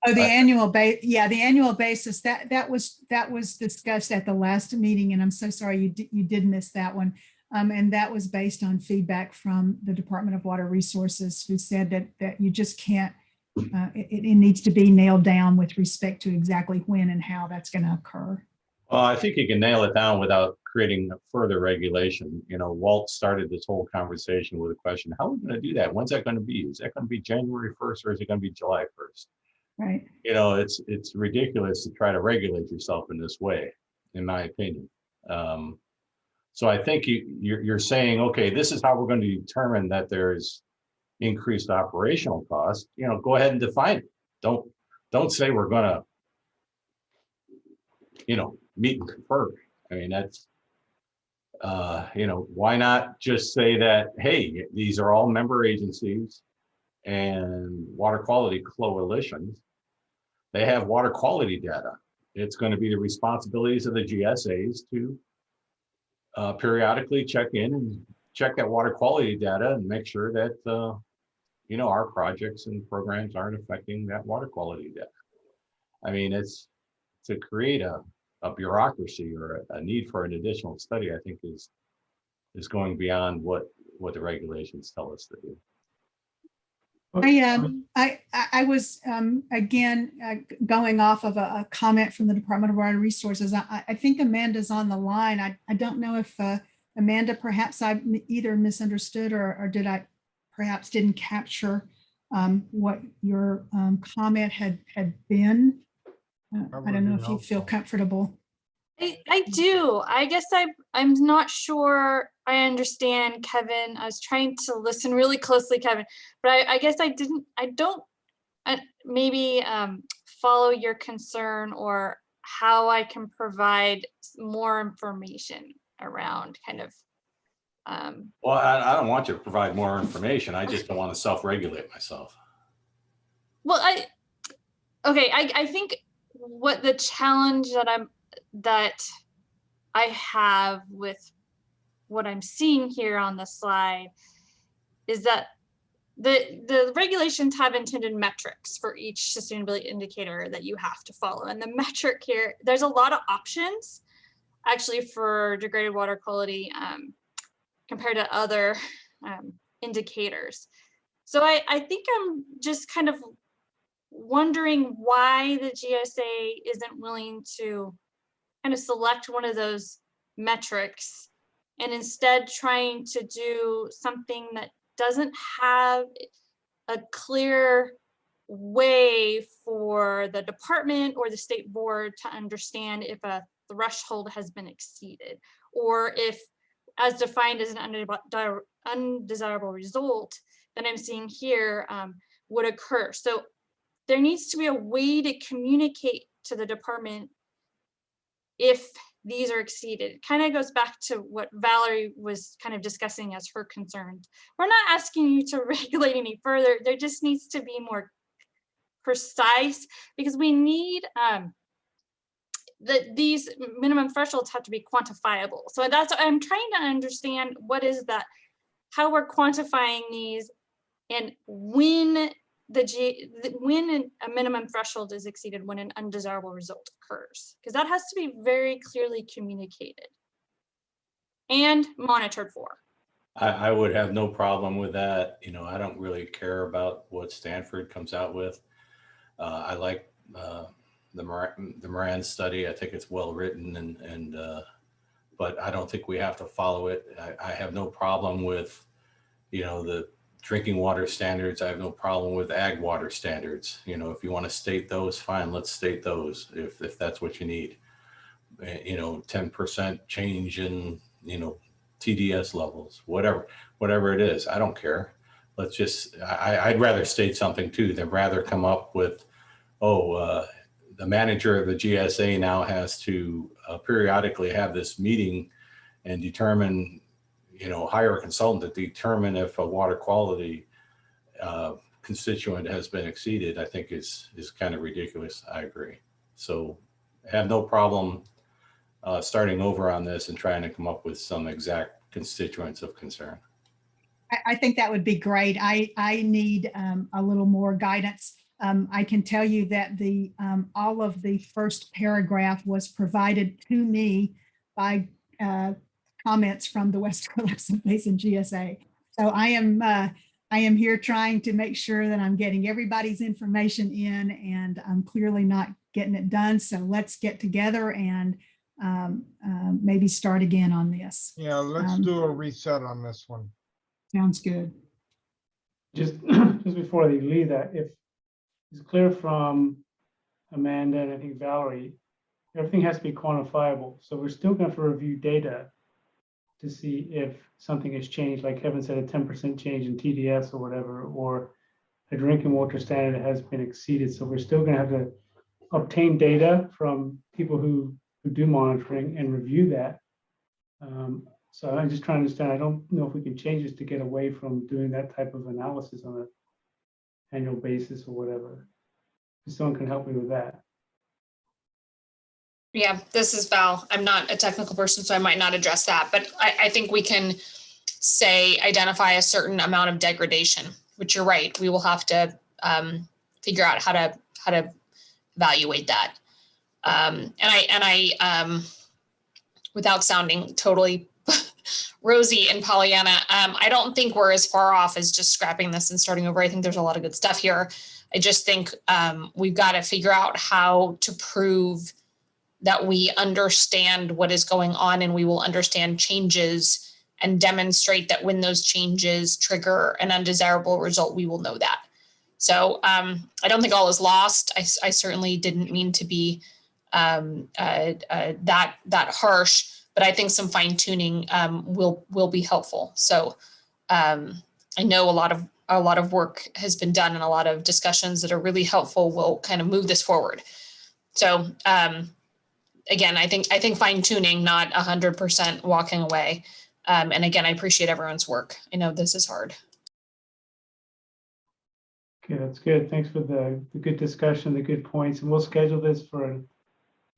Oh, the annual base, yeah, the annual basis that was discussed at the last meeting, and I'm so sorry you did miss that one. And that was based on feedback from the Department of Water Resources, who said that you just can't. It needs to be nailed down with respect to exactly when and how that's going to occur. Well, I think you can nail it down without creating further regulation. Walt started this whole conversation with a question: how are we going to do that? When's that going to be? Is that going to be January 1st or is it going to be July 1st? Right. It's ridiculous to try to regulate yourself in this way, in my opinion. So I think you're saying, okay, this is how we're going to determine that there's increased operational costs. Go ahead and define it. Don't say we're going to, meet and confer. I mean, that's, why not just say that, hey, these are all member agencies and water quality coalitions. They have water quality data. It's going to be the responsibilities of the GSAs to periodically check in and check that water quality data and make sure that our projects and programs aren't affecting that water quality data. I mean, it's to create a bureaucracy or a need for an additional study, I think is going beyond what the regulations tell us to do. I was again going off of a comment from the Department of Water Resources. I think Amanda's on the line. I don't know if Amanda, perhaps I either misunderstood or did I perhaps didn't capture what your comment had been. I don't know if you feel comfortable. I do. I guess I'm not sure I understand, Kevin. I was trying to listen really closely, Kevin, but I guess I don't maybe follow your concern or how I can provide more information around kind of. Well, I don't want you to provide more information. I just don't want to self-regulate myself. Well, I think what the challenge that I have with what I'm seeing here on the slide is that the regulations have intended metrics for each sustainability indicator that you have to follow. And the metric here, there's a lot of options actually for degraded water quality compared to other indicators. So I think I'm just kind of wondering why the GSA isn't willing to kind of select one of those metrics and instead trying to do something that doesn't have a clear way for the department or the state board to understand if a threshold has been exceeded, or if, as defined as an undesirable result that I'm seeing here would occur. So there needs to be a way to communicate to the department if these are exceeded. It kind of goes back to what Valerie was kind of discussing as her concerns. We're not asking you to regulate any further. There just needs to be more precise, because we need these minimum thresholds have to be quantifiable. So that's, I'm trying to understand what is that, how we're quantifying these, and when when a minimum threshold is exceeded, when an undesirable result occurs, because that has to be very clearly communicated and monitored for. I would have no problem with that. You know, I don't really care about what Stanford comes out with. I like the Moran study. I think it's well written, but I don't think we have to follow it. I have no problem with, you know, the drinking water standards. I have no problem with ag water standards. You know, if you want to state those, fine, let's state those if that's what you need. You know, 10% change in, you know, TDS levels, whatever it is, I don't care. Let's just, I'd rather state something too than rather come up with, the manager of the GSA now has to periodically have this meeting and determine, you know, hire a consultant to determine if a water quality constituent has been exceeded. I think is kind of ridiculous. I agree. So I have no problem starting over on this and trying to come up with some exact constituents of concern. I think that would be great. I need a little more guidance. I can tell you that the all of the first paragraph was provided to me by comments from the West Subbasin GSA. So I am here trying to make sure that I'm getting everybody's information in, and I'm clearly not getting it done. So let's get together and maybe start again on this. Yeah, let's do a reset on this one. Sounds good. Just before they leave that, if it's clear from Amanda and I think Valerie, everything has to be quantifiable. So we're still going to have to review data to see if something has changed, like Kevin said, a 10% change in TDS or whatever, or a drinking water standard has been exceeded. So we're still going to have to obtain data from people who do monitoring and review that. So I'm just trying to understand, I don't know if we can change this to get away from doing that type of analysis on an annual basis or whatever. If someone can help me with that. Yeah, this is Val. I'm not a technical person, so I might not address that, but I think we can say, identify a certain amount of degradation, which you're right. We will have to figure out how to evaluate that. And I without sounding totally rosy and Pollyanna, I don't think we're as far off as just scrapping this and starting over. I think there's a lot of good stuff here. I just think we've got to figure out how to prove that we understand what is going on, and we will understand changes and demonstrate that when those changes trigger an undesirable result, we will know that. So I don't think all is lost. I certainly didn't mean to be that harsh, but I think some fine tuning will be helpful. So I know a lot of work has been done and a lot of discussions that are really helpful will kind of move this forward. So again, I think fine tuning, not 100% walking away. And again, I appreciate everyone's work. I know this is hard. Okay, that's good. Thanks for the good discussion, the good points. And we'll schedule this for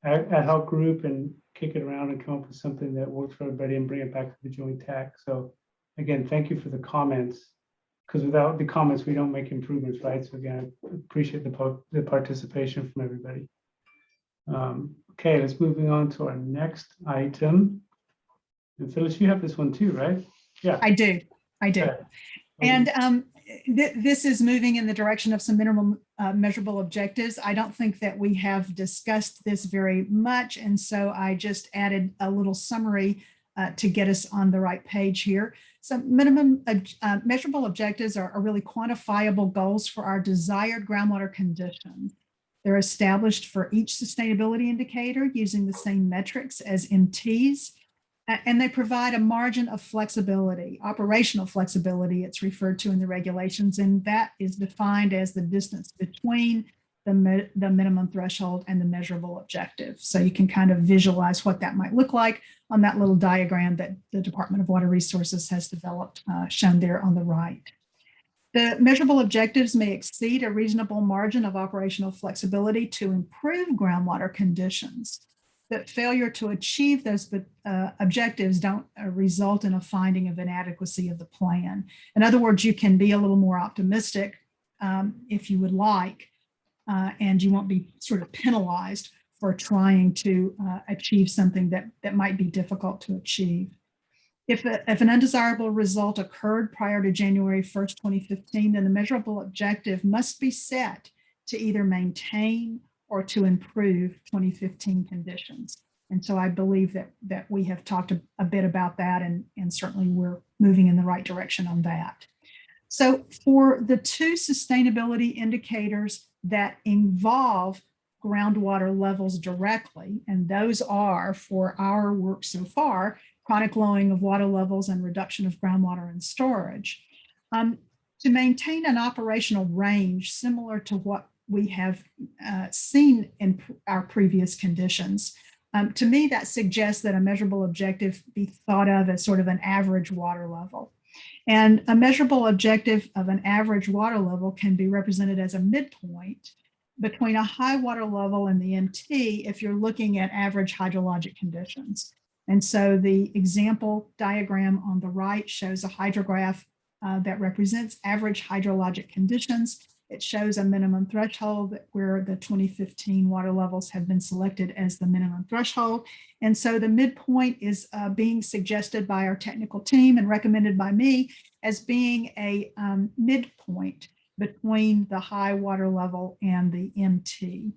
ad hoc group and kick it around and come up with something that works for everybody and bring it back to the joint TAC. So again, thank you for the comments, because without the comments, we don't make improvements, right? So again, I appreciate the participation from everybody. Okay, let's moving on to our next item. And Phyllis, you have this one too, right? Yeah. I do. Okay. And this is moving in the direction of some minimum measurable objectives. I don't think that we have discussed this very much. And so I just added a little summary to get us on the right page here. So minimum measurable objectives are really quantifiable goals for our desired groundwater conditions. They're established for each sustainability indicator using the same metrics as MTs. And they provide a margin of flexibility, operational flexibility, it's referred to in the regulations, and that is defined as the distance between the minimum threshold and the measurable objective. So you can kind of visualize what that might look like on that little diagram that the Department of Water Resources has developed, shown there on the right. The measurable objectives may exceed a reasonable margin of operational flexibility to improve groundwater conditions. That failure to achieve those objectives don't result in a finding of inadequacy of the plan. In other words, you can be a little more optimistic if you would like, and you won't be sort of penalized for trying to achieve something that might be difficult to achieve. If an undesirable result occurred prior to January 1st, 2015, then the measurable objective must be set to either maintain or to improve 2015 conditions. And so I believe that we have talked a bit about that, and certainly we're moving in the right direction on that. So for the two sustainability indicators that involve groundwater levels directly, and those are, for our work so far, chronic lowering of water levels and reduction of groundwater and storage, to maintain an operational range similar to what we have seen in our previous conditions. To me, that suggests that a measurable objective be thought of as sort of an average water level. And a measurable objective of an average water level can be represented as a midpoint between a high water level and the MT if you're looking at average hydrologic conditions. And so the example diagram on the right shows a hydrograph that represents average hydrologic conditions. It shows a minimum threshold where the 2015 water levels have been selected as the minimum threshold. And so the midpoint is being suggested by our technical team and recommended by me as being a midpoint between the high water level and the MT.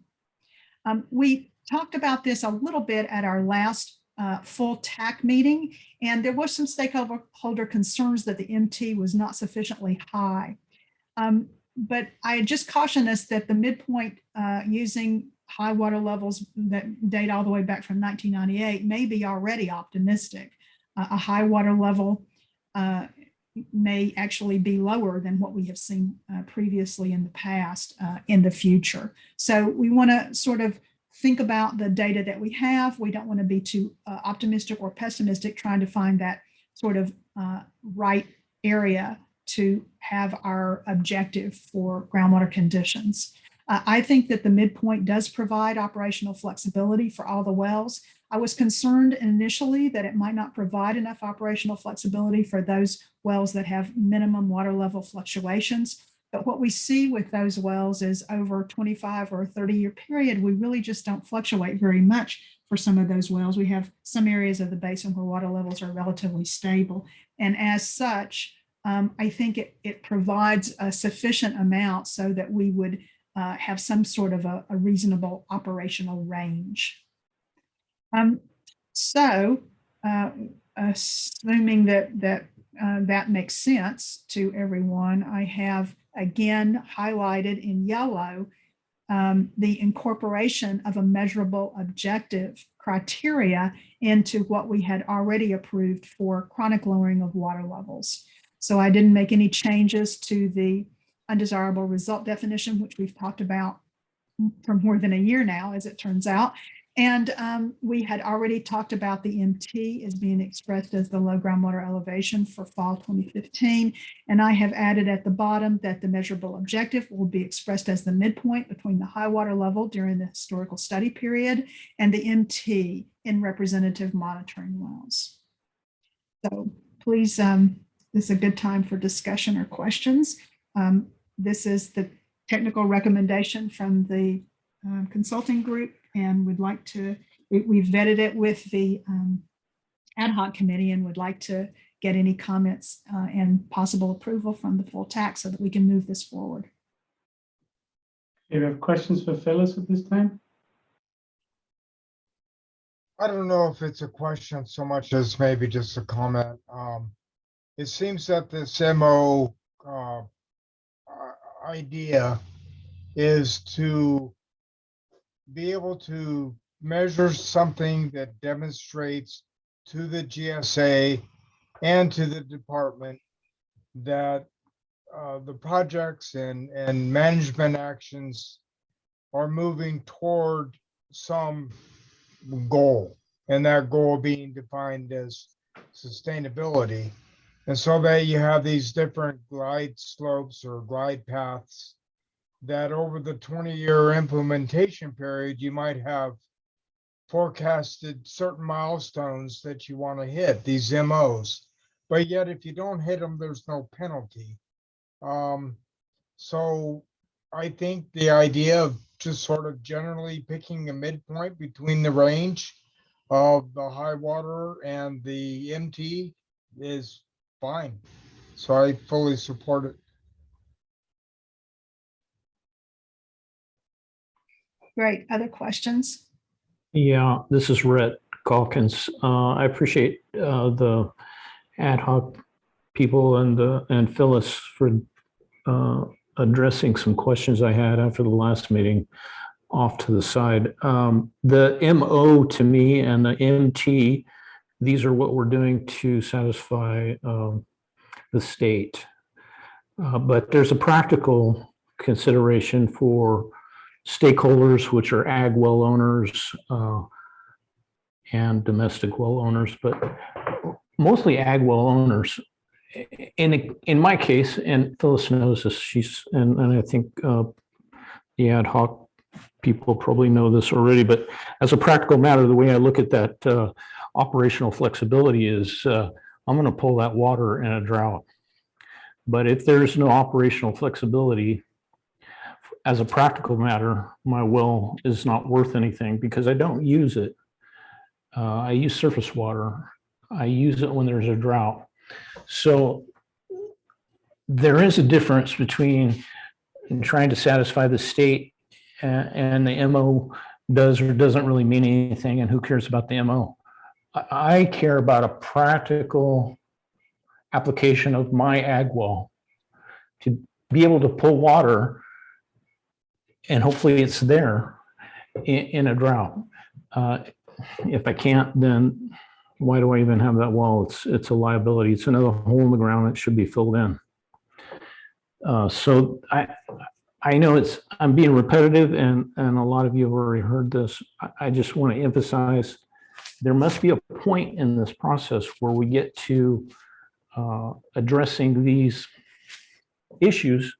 We talked about this a little bit at our last full TAC meeting, and there was some stakeholder concerns that the MT was not sufficiently high. But I just caution us that the midpoint using high water levels that date all the way back from 1998 may be already optimistic. A high water level may actually be lower than what we have seen previously in the past in the future. So we want to sort of think about the data that we have. We don't want to be too optimistic or pessimistic trying to find that sort of right area to have our objective for groundwater conditions. I think that the midpoint does provide operational flexibility for all the wells. I was concerned initially that it might not provide enough operational flexibility for those wells that have minimum water level fluctuations. But what we see with those wells is over 25 or 30-year period, we really just don't fluctuate very much for some of those wells. We have some areas of the basin where water levels are relatively stable. And as such, I think it provides a sufficient amount so that we would have some sort of a reasonable operational range. So assuming that makes sense to everyone, I have again highlighted in yellow the incorporation of a measurable objective criteria into what we had already approved for chronic lowering of water levels. So I didn't make any changes to the undesirable result definition, which we've talked about for more than a year now, as it turns out. And we had already talked about the MT as being expressed as the low groundwater elevation for fall 2015. And I have added at the bottom that the measurable objective will be expressed as the midpoint between the high water level during the historical study period and the MT in representative monitoring wells. So please, this is a good time for discussion or questions. This is the technical recommendation from the consulting group, and we'd like to, we've vetted it with the ad hoc committee and would like to get any comments and possible approval from the full TAC so that we can move this forward. Do you have questions for Phyllis at this time? I don't know if it's a question so much as maybe just a comment. It seems that this MO idea is to be able to measure something that demonstrates to the GSA and to the department that the projects and management actions are moving toward some goal, and that goal being defined as sustainability. And so that you have these different glide slopes or glide paths that over the 20-year implementation period, you might have forecasted certain milestones that you want to hit, these MOs. But yet, if you don't hit them, there's no penalty. So I think the idea of just sort of generally picking a midpoint between the range of the high water and the MT is fine. So I fully support it. Great. Other questions? Yeah, this is Rhett Calkins. I appreciate the ad hoc people and Phyllis for addressing some questions I had after the last meeting off to the side. The MO to me and the MT, these are what we're doing to satisfy the state. But there's a practical consideration for stakeholders, which are ag well owners and domestic well owners, but mostly ag well owners. In my case, and Phyllis knows this, and I think the ad hoc people probably know this already, but as a practical matter, the way I look at that operational flexibility is I'm going to pull that water in a drought. But if there's no operational flexibility, as a practical matter, my well is not worth anything because I don't use it. I use surface water. I use it when there's a drought. So there is a difference between trying to satisfy the state and the MO does or doesn't really mean anything, and who cares about the MO? I care about a practical application of my ag well to be able to pull water, and hopefully it's there in a drought. If I can't, then why do I even have that well? It's a liability. It's another hole in the ground that should be filled in. So I know I'm being repetitive, and a lot of you have already heard this. I just want to emphasize there must be a point in this process where we get to addressing these issues.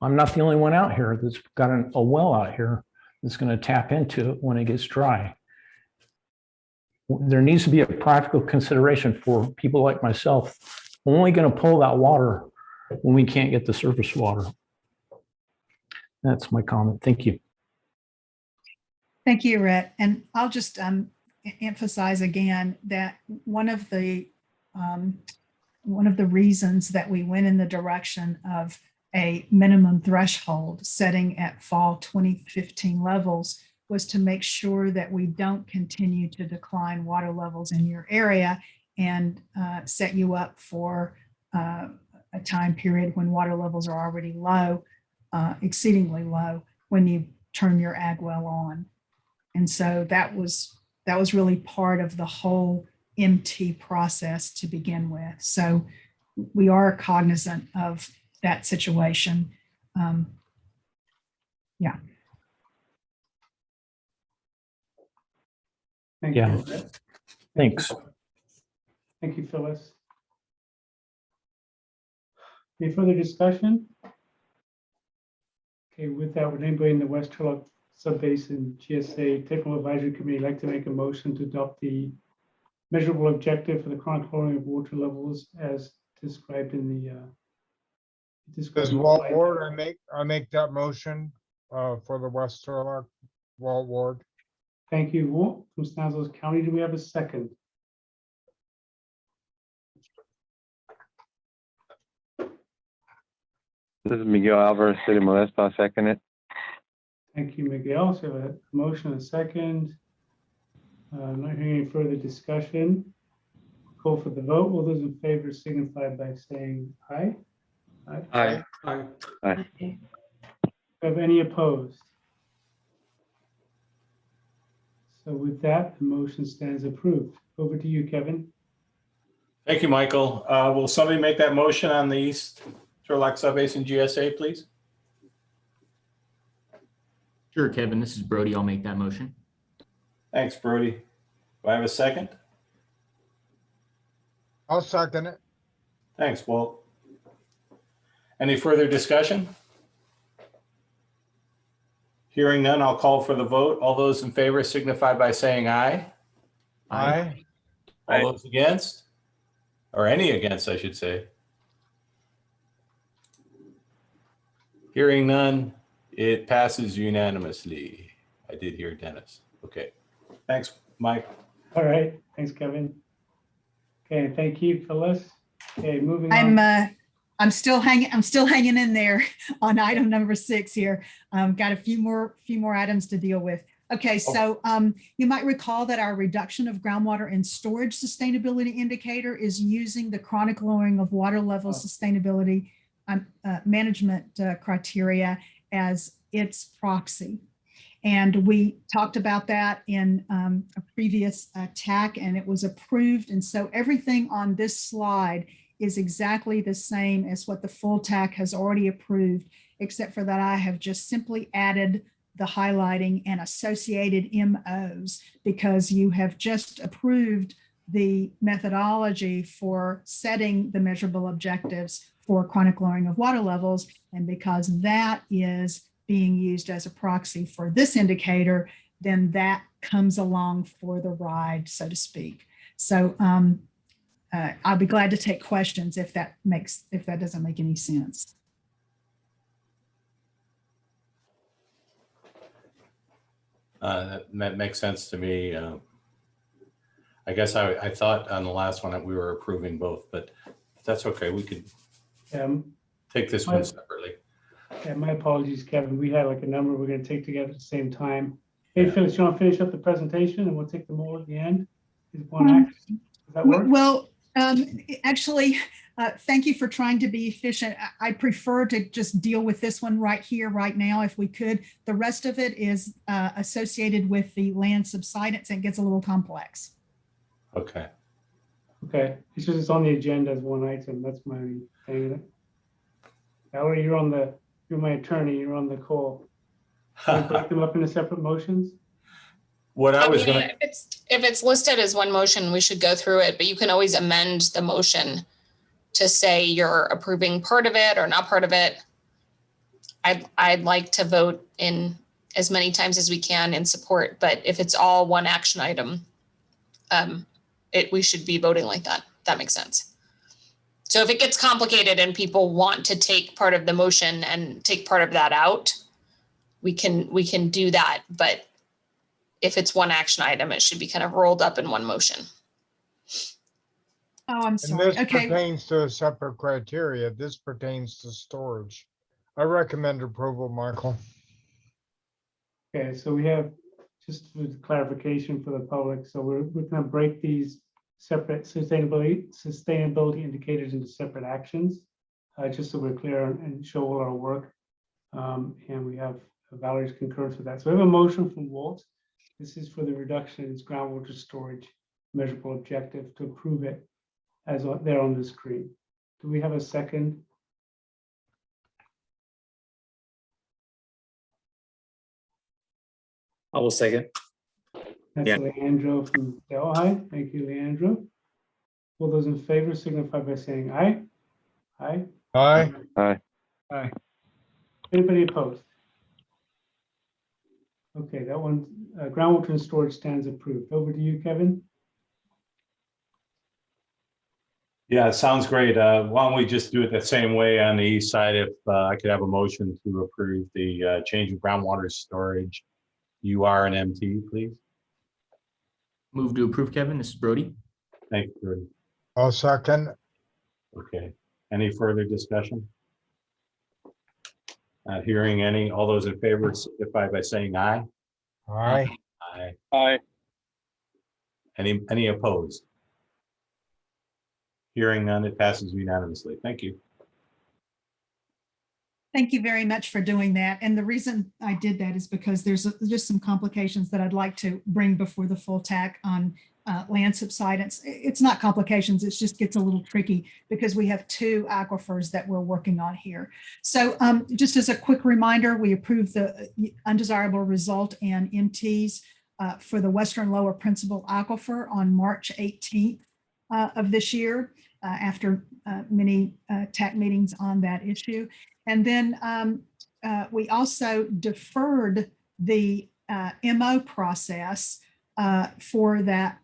I'm not the only one out here that's got a well out here that's going to tap into it when it gets dry. There needs to be a practical consideration for people like myself. I'm only going to pull that water when we can't get the surface water. That's my comment. Thank you. Thank you, Rhett. And I'll just emphasize again that one of the reasons that we went in the direction of a minimum threshold setting at fall 2015 levels was to make sure that we don't continue to decline water levels in your area and set you up for a time period when water levels are already low, exceedingly low, when you turn your ag well on. And so that was really part of the whole MT process to begin with. So we are cognizant of that situation. Yeah. Thank Yeah. you. Brett. Thanks. Thank you, Phyllis. Any further discussion? Okay, with that, would anybody in the West Turlock Subbasin GSA Technical Advisory Committee like to make a motion to adopt the measurable objective for the chronic lowering of water levels as described in the This Walt Ward, I make that motion for the West Turlock Walt Ward. Thank you, Walt from Stanislaus County. Do we have a second? This is Miguel Alvarez, City Modesto. I'll second it. Thank you, Miguel. So we have a motion, a second. Not hearing any further discussion. Call for the vote. All those in favor signify by saying aye. Aye. Aye. Have any opposed? So with that, the motion stands approved. Over to you, Kevin. Thank you, Michael. Will somebody make that motion on the East Turlock Subbasin GSA, please? Sure, Kevin. This is Brody. I'll make that motion. Thanks, Brody. Do I have a second? I'll second it. Thanks, Walt. Any further discussion? Hearing none, I'll call for the vote. All those in favor signify by saying aye. Aye. All those against? Or any against, I should say. Hearing none, it passes unanimously. I did hear Dennis. Okay. Thanks, Mike. All right. Thanks, Kevin. Okay, thank you, Phyllis. Okay, moving on. I'm still hanging in there on item number 6 here. Got a few more items to deal with. Okay, so you might recall that our reduction of groundwater and storage sustainability indicator is using the chronic lowering of water level sustainability management criteria as its proxy. And we talked about that in a previous TAC, and it was approved. And so everything on this slide is exactly the same as what the full TAC has already approved, except for that I have just simply added the highlighting and associated MOs, because you have just approved the methodology for setting the measurable objectives for chronic lowering of water levels. And because that is being used as a proxy for this indicator, then that comes along for the ride, so to speak. So I'll be glad to take questions if that doesn't make any sense. That makes sense to me. I guess I thought on the last one that we were approving both, but that's okay. We could take this one separately. Yeah, my apologies, Kevin. We had like a number we're going to take together at the same time. Hey, Phyllis, you want to finish up the presentation and we'll take them all at the end? Is one action? Does that work? Well, actually, thank you for trying to be efficient. I prefer to just deal with this one right here, right now, if we could. The rest of it is associated with the land subsidence and gets a little complex. Okay. Okay, it's just it's on the agenda as one item. That's my thing. Valerie, you're my attorney. You're on the call. Can we break them up into separate motions? What I was going to. If it's listed as one motion, we should go through it, but you can always amend the motion to say you're approving part of it or not part of it. I'd like to vote in as many times as we can in support, but if it's all one action item, we should be voting like that. That makes sense. So if it gets complicated and people want to take part of the motion and take part of that out, we can do that. But if it's one action item, it should be kind of rolled up in one motion. Oh, I'm And sorry. this Okay. pertains to a separate criteria. This pertains to storage. I recommend approval, Michael. Okay, so we have, just for clarification for the public, so we're going to break these separate sustainability indicators into separate actions, just so we're clear and show all our work. And we have Valerie's concurrence with that. So we have a motion from Walt. This is for the reduction in its groundwater storage measurable objective to approve it as there on the screen. Do we have a second? I will second. That's Yeah. Leandro from Delhi. Thank you, Leandro. All those in favor signify by saying aye. Aye. Aye. Aye. Aye. Anybody opposed? Okay, that one, groundwater and storage stands approved. Over to you, Kevin. Yeah, it sounds great. Why don't we just do it the same way on the east side? If I could have a motion to approve the change of groundwater storage UR and MT, please. Move to approve, Kevin. This is Brody. Thank you, Brody. I'll second. Okay. Any further discussion? Not hearing any. All those in favor signify by saying aye. Aye. Aye. Aye. Any opposed? Hearing none, it passes unanimously. Thank you. Thank you very much for doing that. And the reason I did that is because there's just some complications that I'd like to bring before the full TAC on land subsidence. It's not complications, it just gets a little tricky because we have two aquifers that we're working on here. So just as a quick reminder, we approved the undesirable result and MTs for the Western Lower Principal Aquifer on March 18th of this year after many TAC meetings on that issue. And then we also deferred the MO process for that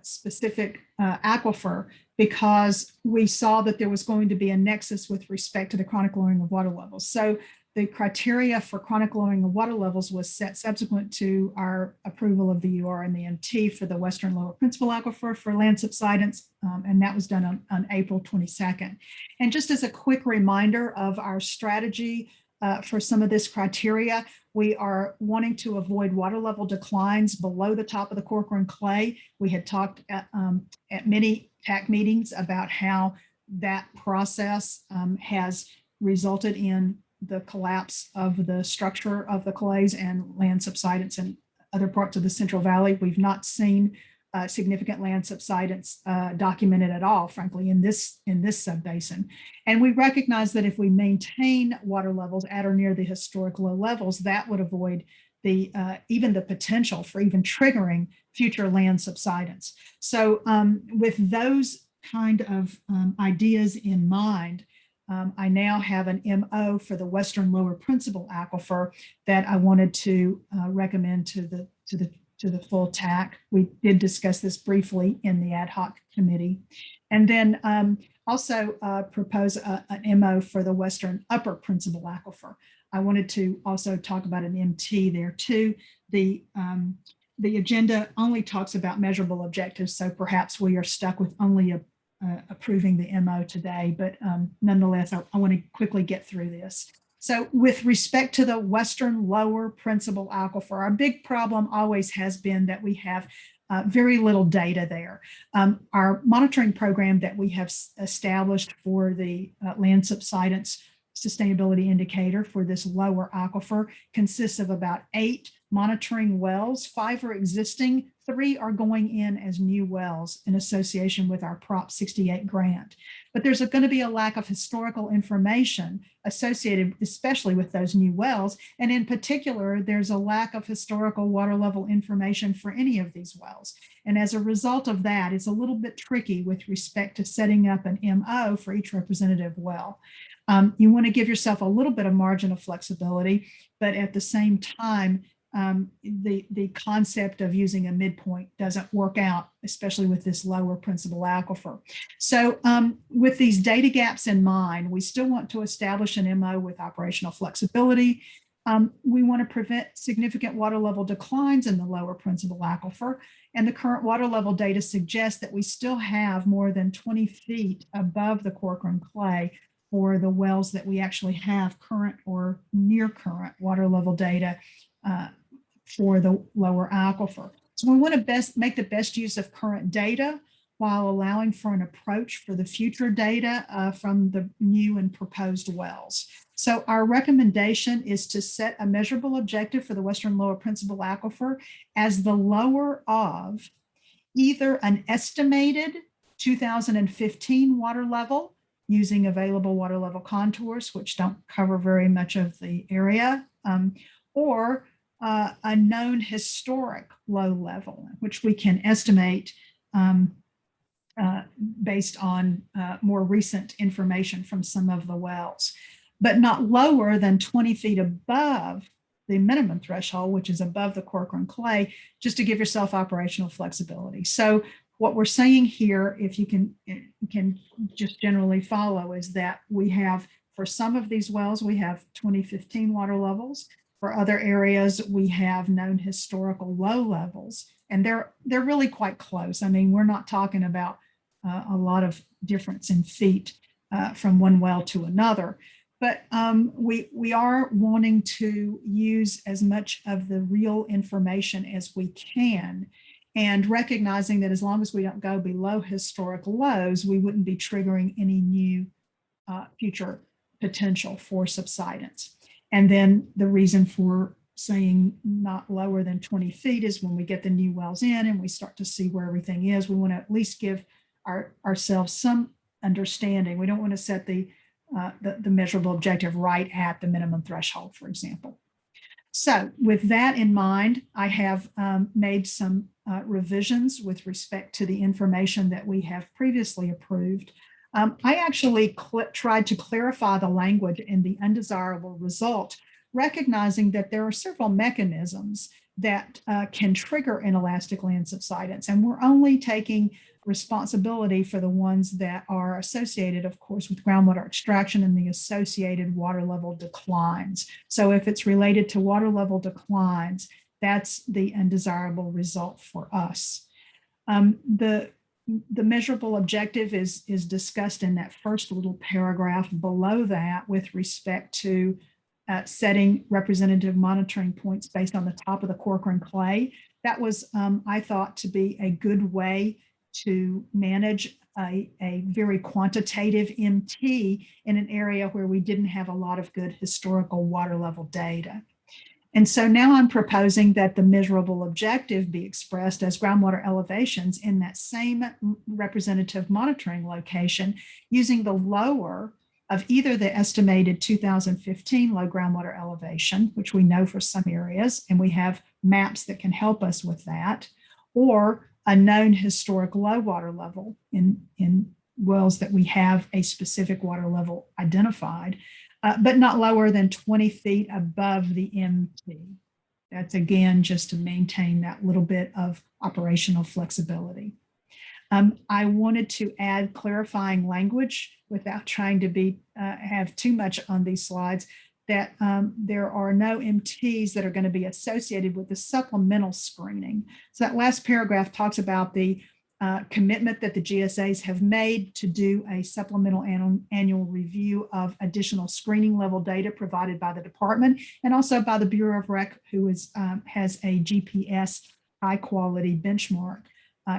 specific aquifer because we saw that there was going to be a nexus with respect to the chronic lowering of water levels. So the criteria for chronic lowering of water levels was set subsequent to our approval of the UR and the MT for the Western Lower Principal Aquifer for land subsidence, and that was done on April 22nd. And just as a quick reminder of our strategy for some of this criteria, we are wanting to avoid water level declines below the top of the Corcoran clay. We had talked at many TAC meetings about how that process has resulted in the collapse of the structure of the clays and land subsidence in other parts of the Central Valley. We've not seen significant land subsidence documented at all, frankly, in this subbasin. And we recognize that if we maintain water levels at or near the historic low levels, that would avoid the even the potential for even triggering future land subsidence. So with those kind of ideas in mind, I now have an MO for the Western Lower Principal Aquifer that I wanted to recommend to the full TAC. We did discuss this briefly in the ad hoc committee, and then also propose an MO for the Western Upper Principal Aquifer. I wanted to also talk about an MT there too. The agenda only talks about measurable objectives, so perhaps we are stuck with only approving the MO today, but nonetheless, I want to quickly get through this. So with respect to the Western Lower Principal Aquifer, our big problem always has been that we have very little data there. Our monitoring program that we have established for the land subsidence sustainability indicator for this lower aquifer consists of about 8 monitoring wells. 5 are existing, 3 are going in as new wells in association with our Prop 68 grant. But there's going to be a lack of historical information associated especially with those new wells. And in particular, there's a lack of historical water level information for any of these wells. And as a result of that, it's a little bit tricky with respect to setting up an MO for each representative well. You want to give yourself a little bit of margin of flexibility, but at the same time, the concept of using a midpoint doesn't work out, especially with this lower principal aquifer. So with these data gaps in mind, we still want to establish an MO with operational flexibility. We want to prevent significant water level declines in the lower principal aquifer. And the current water level data suggests that we still have more than 20 feet above the Corcoran clay for the wells that we actually have current or near current water level data for the lower aquifer. So we want to make the best use of current data while allowing for an approach for the future data from the new and proposed wells. So our recommendation is to set a measurable objective for the Western Lower Principal Aquifer as the lower of either an estimated 2015 water level using available water level contours, which don't cover very much of the area, or a known historic low level, which we can estimate based on more recent information from some of the wells, but not lower than 20 feet above the minimum threshold, which is above the Corcoran clay, just to give yourself operational flexibility. So what we're saying here, if you can just generally follow, is that we have, for some of these wells, we have 2015 water levels. For other areas, we have known historical low levels, and they're really quite close. I mean, we're not talking about a lot of difference in feet from one well to another, but we are wanting to use as much of the real information as we can, and recognizing that as long as we don't go below historic lows, we wouldn't be triggering any new future potential for subsidence. And then the reason for saying not lower than 20 feet is when we get the new wells in and we start to see where everything is, we want to at least give ourselves some understanding. We don't want to set the measurable objective right at the minimum threshold, for example. So with that in mind, I have made some revisions with respect to the information that we have previously approved. I actually tried to clarify the language in the undesirable result, recognizing that there are several mechanisms that can trigger inelastic land subsidence, and we're only taking responsibility for the ones that are associated, of course, with groundwater extraction and the associated water level declines. So if it's related to water level declines, that's the undesirable result for us. The measurable objective is discussed in that first little paragraph below that with respect to setting representative monitoring points based on the top of the Corcoran clay. That was, I thought, to be a good way to manage a very quantitative MT in an area where we didn't have a lot of good historical water level data. And so now I'm proposing that the measurable objective be expressed as groundwater elevations in that same representative monitoring location using the lower of either the estimated 2015 low groundwater elevation, which we know for some areas, and we have maps that can help us with that, or a known historic low water level in wells that we have a specific water level identified, but not lower than 20 feet above the MT. That's again, just to maintain that little bit of operational flexibility. I wanted to add clarifying language without trying to have too much on these slides, that there are no MTs that are going to be associated with the supplemental screening. So that last paragraph talks about the commitment that the GSAs have made to do a supplemental annual review of additional screening level data provided by the department and also by the Bureau of Rec, who has a GPS high quality benchmark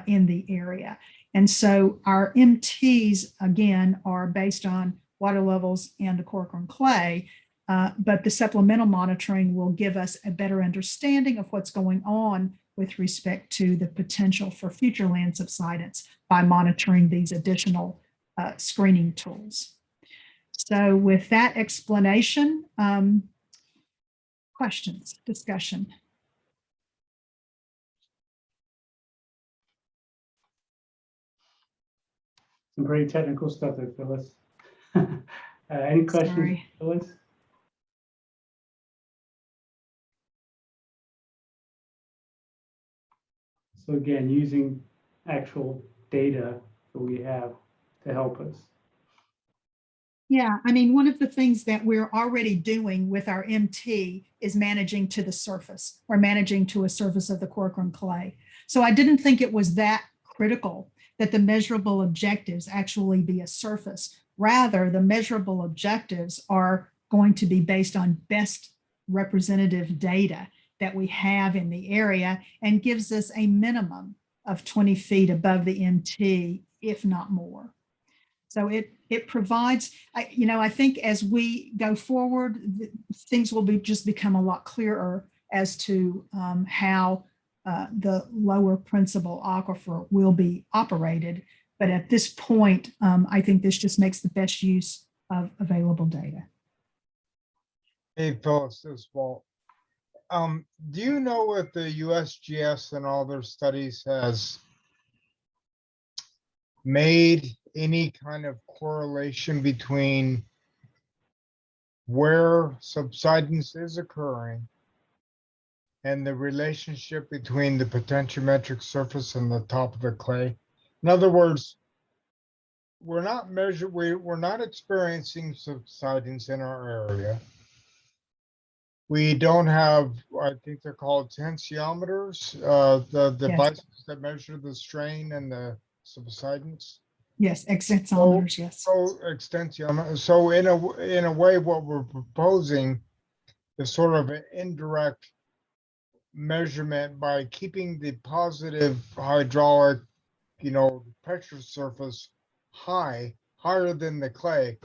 in the area. And so our MTs, again, are based on water levels and the Corcoran clay, but the supplemental monitoring will give us a better understanding of what's going on with respect to the potential for future land subsidence by monitoring these additional screening tools. So with that explanation, questions, discussion? Some pretty technical stuff there, Phyllis. Any questions, Sorry. Phyllis? So again, using actual data that we have to help us. Yeah, I mean, one of the things that we're already doing with our MT is managing to the surface or managing to a surface of the Corcoran clay. So I didn't think it was that critical that the measurable objectives actually be a surface. Rather, the measurable objectives are going to be based on best representative data that we have in the area and gives us a minimum of 20 feet above the MT, if not more. So it provides, I think as we go forward, things will just become a lot clearer as to how the lower principal aquifer will be operated. But at this point, I think this just makes the best use of available data. Hey, Phyllis, this is Walt. Do you know if the USGS and all their studies has made any kind of correlation between where subsidence is occurring and the relationship between the potentiometric surface and the top of the clay? In other words, we're not experiencing subsidence in our area. We don't have, I think they're called tensiometers, the devices that measure the strain and the subsidence. Yes, extensometers, yes. So extensiometer. So in a way, what we're proposing is sort of an indirect measurement by keeping the positive hydraulic, pressure surface higher than the clay.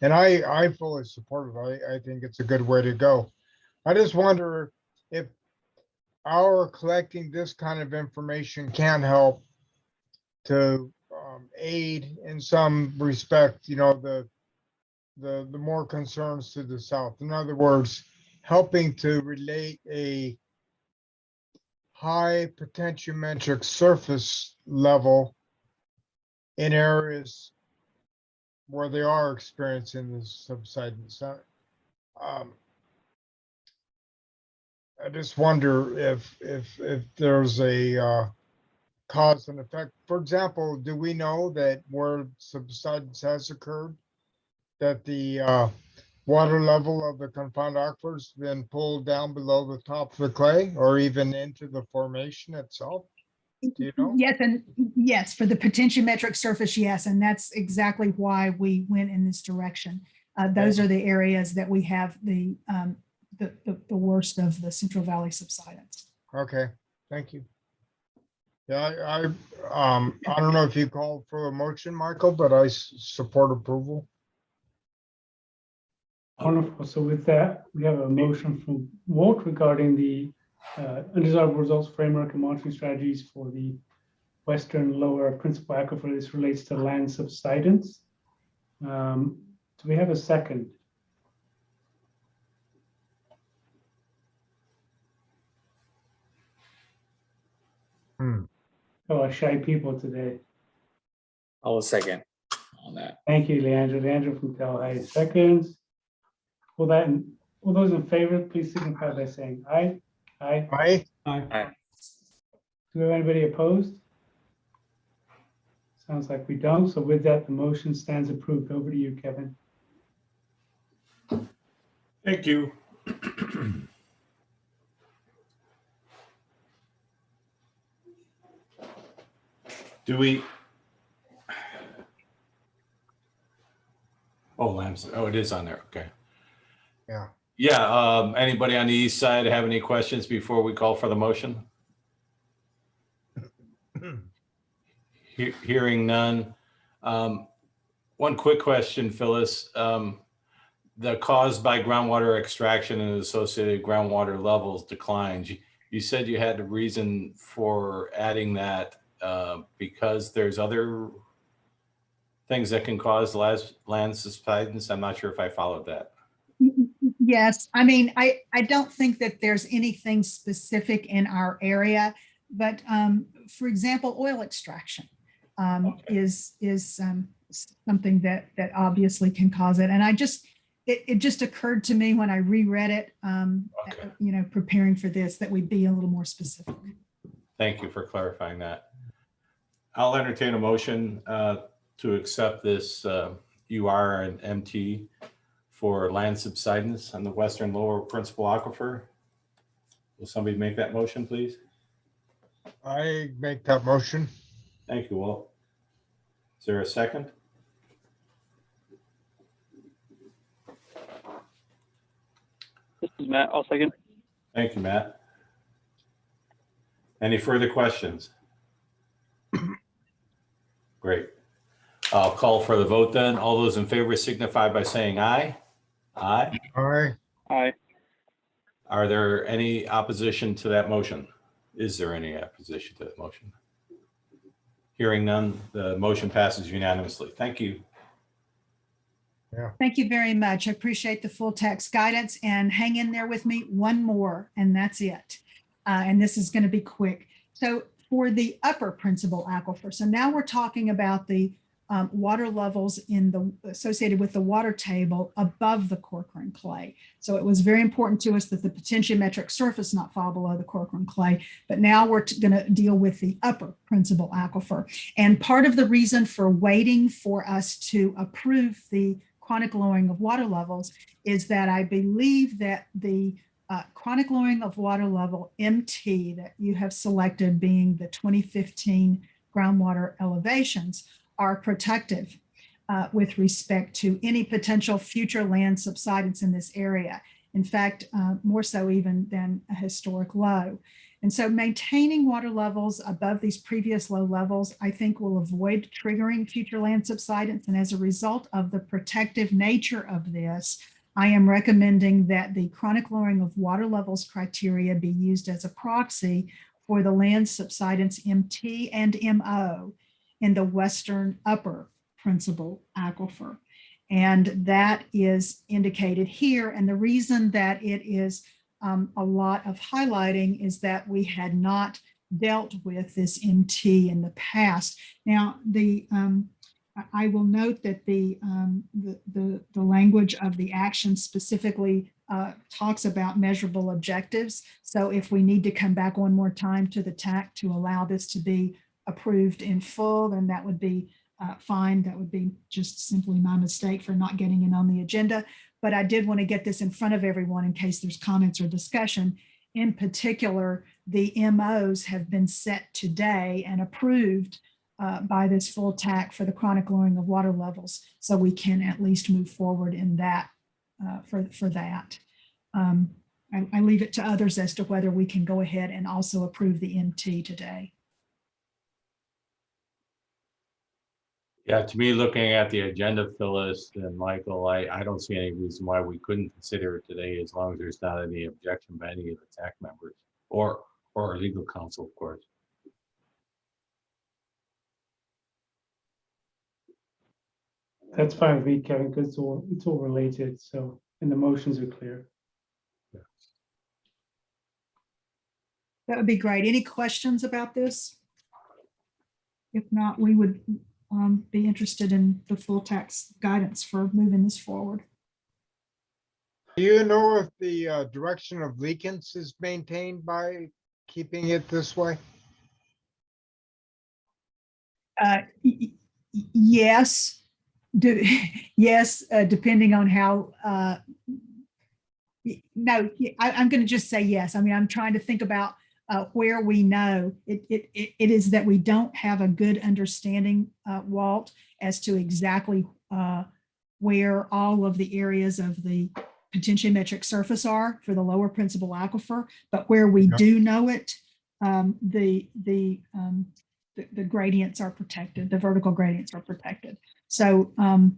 And I fully support it. I think it's a good way to go. I just wonder if our collecting this kind of information can help to aid in some respect, the more concerns to the south. In other words, helping to relate a high potentiometric surface level in areas where they are experiencing the subsidence. I just wonder if there's a cause and effect. For example, do we know that where subsidence has occurred, that the water level of the confined aquifers been pulled down below the top of the clay or even into the formation itself? Do you know? Yes, for the potentiometric surface, yes, and that's exactly why we went in this direction. Those are the areas that we have the worst of the Central Valley subsidence. Okay, thank you. Yeah, I don't know if you called for a motion, Michael, but I support approval. Wonderful. So with that, we have a motion from Walt regarding the undesirable results framework and monitoring strategies for the western lower principal aquifer. This relates to land subsidence. Do we have a second? Oh, shy people today. I'll second on that. Thank you, Leandro. Leandro from Delhi, seconds. All those in favor, please signify by saying aye. Aye. Aye. Aye. Do we have anybody opposed? Sounds like we don't. So with that, the motion stands approved. Over to you, Kevin. Thank you. Do we? Oh, Lambs. Oh, it is on there. Okay. Yeah. Yeah. Anybody on the east side have any questions before we call for the motion? Hearing none. One quick question, Phyllis. The cause by groundwater extraction and associated groundwater levels declines. You said you had a reason for adding that because there's other things that can cause land subsidence. I'm not sure if I followed that. Yes, I mean, I don't think that there's anything specific in our area, but for example, oil extraction is something that obviously can cause it. And it just occurred to me when I reread it, preparing for this, that we'd be a little more specific. Thank you for clarifying that. I'll entertain a motion to accept this UR and MT for land subsidence on the western lower principal aquifer. Will somebody make that motion, please? I make that motion. Thank you, Walt. Is there a second? This is Matt. I'll second. Thank you, Matt. Any further questions? Great. I'll call for the vote then. All those in favor signify by saying aye. Aye. Aye. Aye. Are there any opposition to that motion? Is there any opposition to that motion? Hearing none, the motion passes unanimously. Thank you. Thank you very much. I appreciate the full text guidance, and hang in there with me. One more, and that's it. And this is going to be quick. So for the upper principal aquifer, so now we're talking about the water levels associated with the water table above the Corcoran clay. So it was very important to us that the potentiometric surface not fall below the Corcoran clay, but now we're going to deal with the upper principal aquifer. And part of the reason for waiting for us to approve the chronic lowering of water levels is that I believe that the chronic lowering of water level MT that you have selected, being the 2015 groundwater elevations, are protective with respect to any potential future land subsidence in this area. In fact, more so even than a historic low. And so maintaining water levels above these previous low levels, I think, will avoid triggering future land subsidence. And as a result of the protective nature of this, I am recommending that the chronic lowering of water levels criteria be used as a proxy for the land subsidence MT and MO in the western upper principal aquifer. And that is indicated here. And the reason that it is a lot of highlighting is that we had not dealt with this MT in the past. Now, I will note that the language of the action specifically talks about measurable objectives. So if we need to come back one more time to the TAC to allow this to be approved in full, then that would be fine. That would be just simply my mistake for not getting it on the agenda. But I did want to get this in front of everyone in case there's comments or discussion. In particular, the MOs have been set today and approved by this full TAC for the chronic lowering of water levels. So we can at least move forward in that for that. I leave it to others as to whether we can go ahead and also approve the MT today. Yeah, to me, looking at the agenda, Phyllis and Michael, I don't see any reason why we couldn't consider it today, as long as there's not any objection by any of the TAC members or our legal counsel, of course. That's fine with me, Kevin, because it's all related. So, and the motions are clear. That would be great. Any questions about this? If not, we would be interested in the full text guidance for moving this forward. Do you know if the direction of leakage is maintained by keeping it this way? Yes. Yes, depending on how, no, I'm going to just say yes. I mean, I'm trying to think about where we know it is that we don't have a good understanding, Walt, as to exactly where all of the areas of the potentiometric surface are for the lower principal aquifer, but where we do know it, the gradients are protected, the vertical gradients are protected. So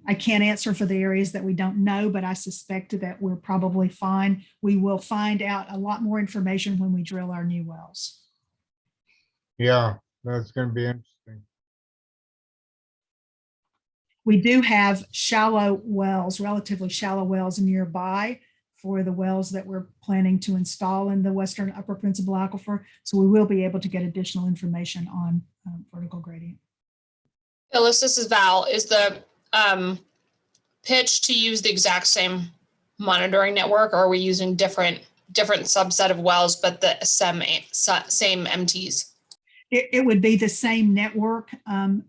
I can't answer for the areas that we don't know, but I suspect that we're probably fine. We will find out a lot more information when we drill our new wells. Yeah, that's going to be interesting. We do have shallow wells, relatively shallow wells nearby for the wells that we're planning to install in the western upper principal aquifer. So we will be able to get additional information on vertical gradient. Phyllis, this is Val. Is the pitch to use the exact same monitoring network, or are we using different subset of wells, but the same MTs? It would be the same network.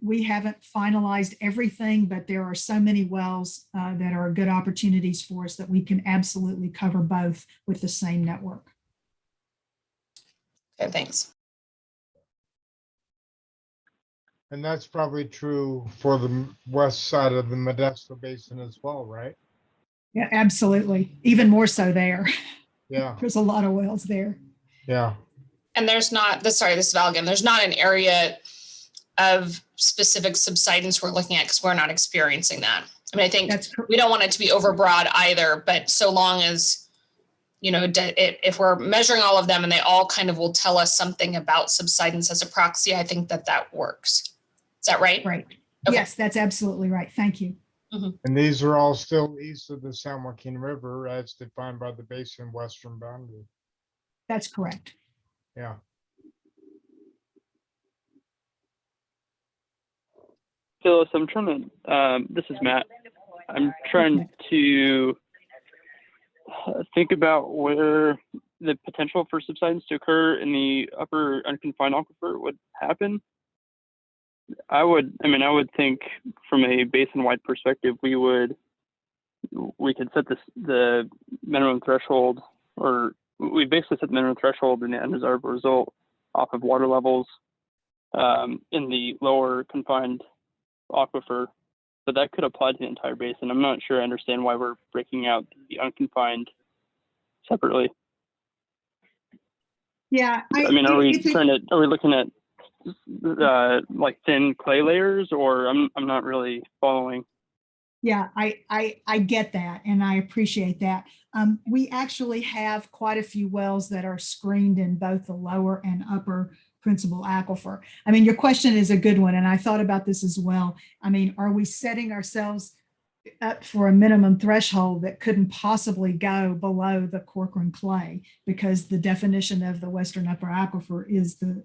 We haven't finalized everything, but there are so many wells that are good opportunities for us that we can absolutely cover both with the same network. Okay, thanks. And that's probably true for the west side of the Modesto Basin as well, right? Yeah, absolutely. Even more so there. Yeah. There's a lot of wells there. Yeah. And there's not, this is Val again, there's not an area of specific subsidence we're looking at because we're not experiencing that. I mean, I think we don't want it to be overbroad either, but so long as, you know, if we're measuring all of them and they all kind of will tell us something about subsidence as a proxy, I think that works. Is that right? Right. Okay. Yes, that's absolutely right. Thank you. And these are all still east of the San Joaquin River as defined by the basin western boundary. That's correct. Yeah. Phyllis, I'm trying to, this is Matt. I'm trying to think about where the potential for subsidence to occur in the upper unconfined aquifer would happen. I would think from a basin-wide perspective, we could set the minimum threshold, or we basically set the minimum threshold in the undesirable result off of water levels in the lower confined aquifer, but that could apply to the entire basin. I'm not sure I understand why we're breaking out the unconfined separately. Yeah. Are we looking at like thin clay layers, or I'm not really following? Yeah, I get that, and I appreciate that. We actually have quite a few wells that are screened in both the lower and upper principal aquifer. I mean, your question is a good one, and I thought about this as well. I mean, are we setting ourselves up for a minimum threshold that couldn't possibly go below the Corcoran clay, because the definition of the western upper aquifer is the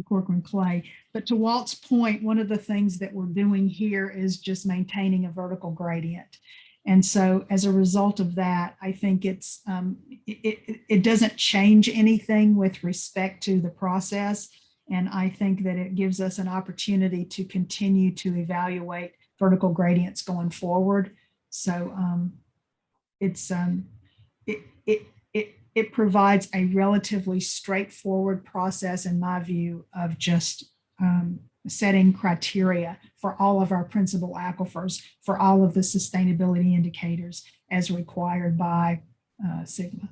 Corcoran clay? But to Walt's point, one of the things that we're doing here is just maintaining a vertical gradient. And so as a result of that, I think it's it doesn't change anything with respect to the process. And I think that it gives us an opportunity to continue to evaluate vertical gradients going forward. So it provides a relatively straightforward process, in my view, of just setting criteria for all of our principal aquifers, for all of the sustainability indicators as required by SGMA.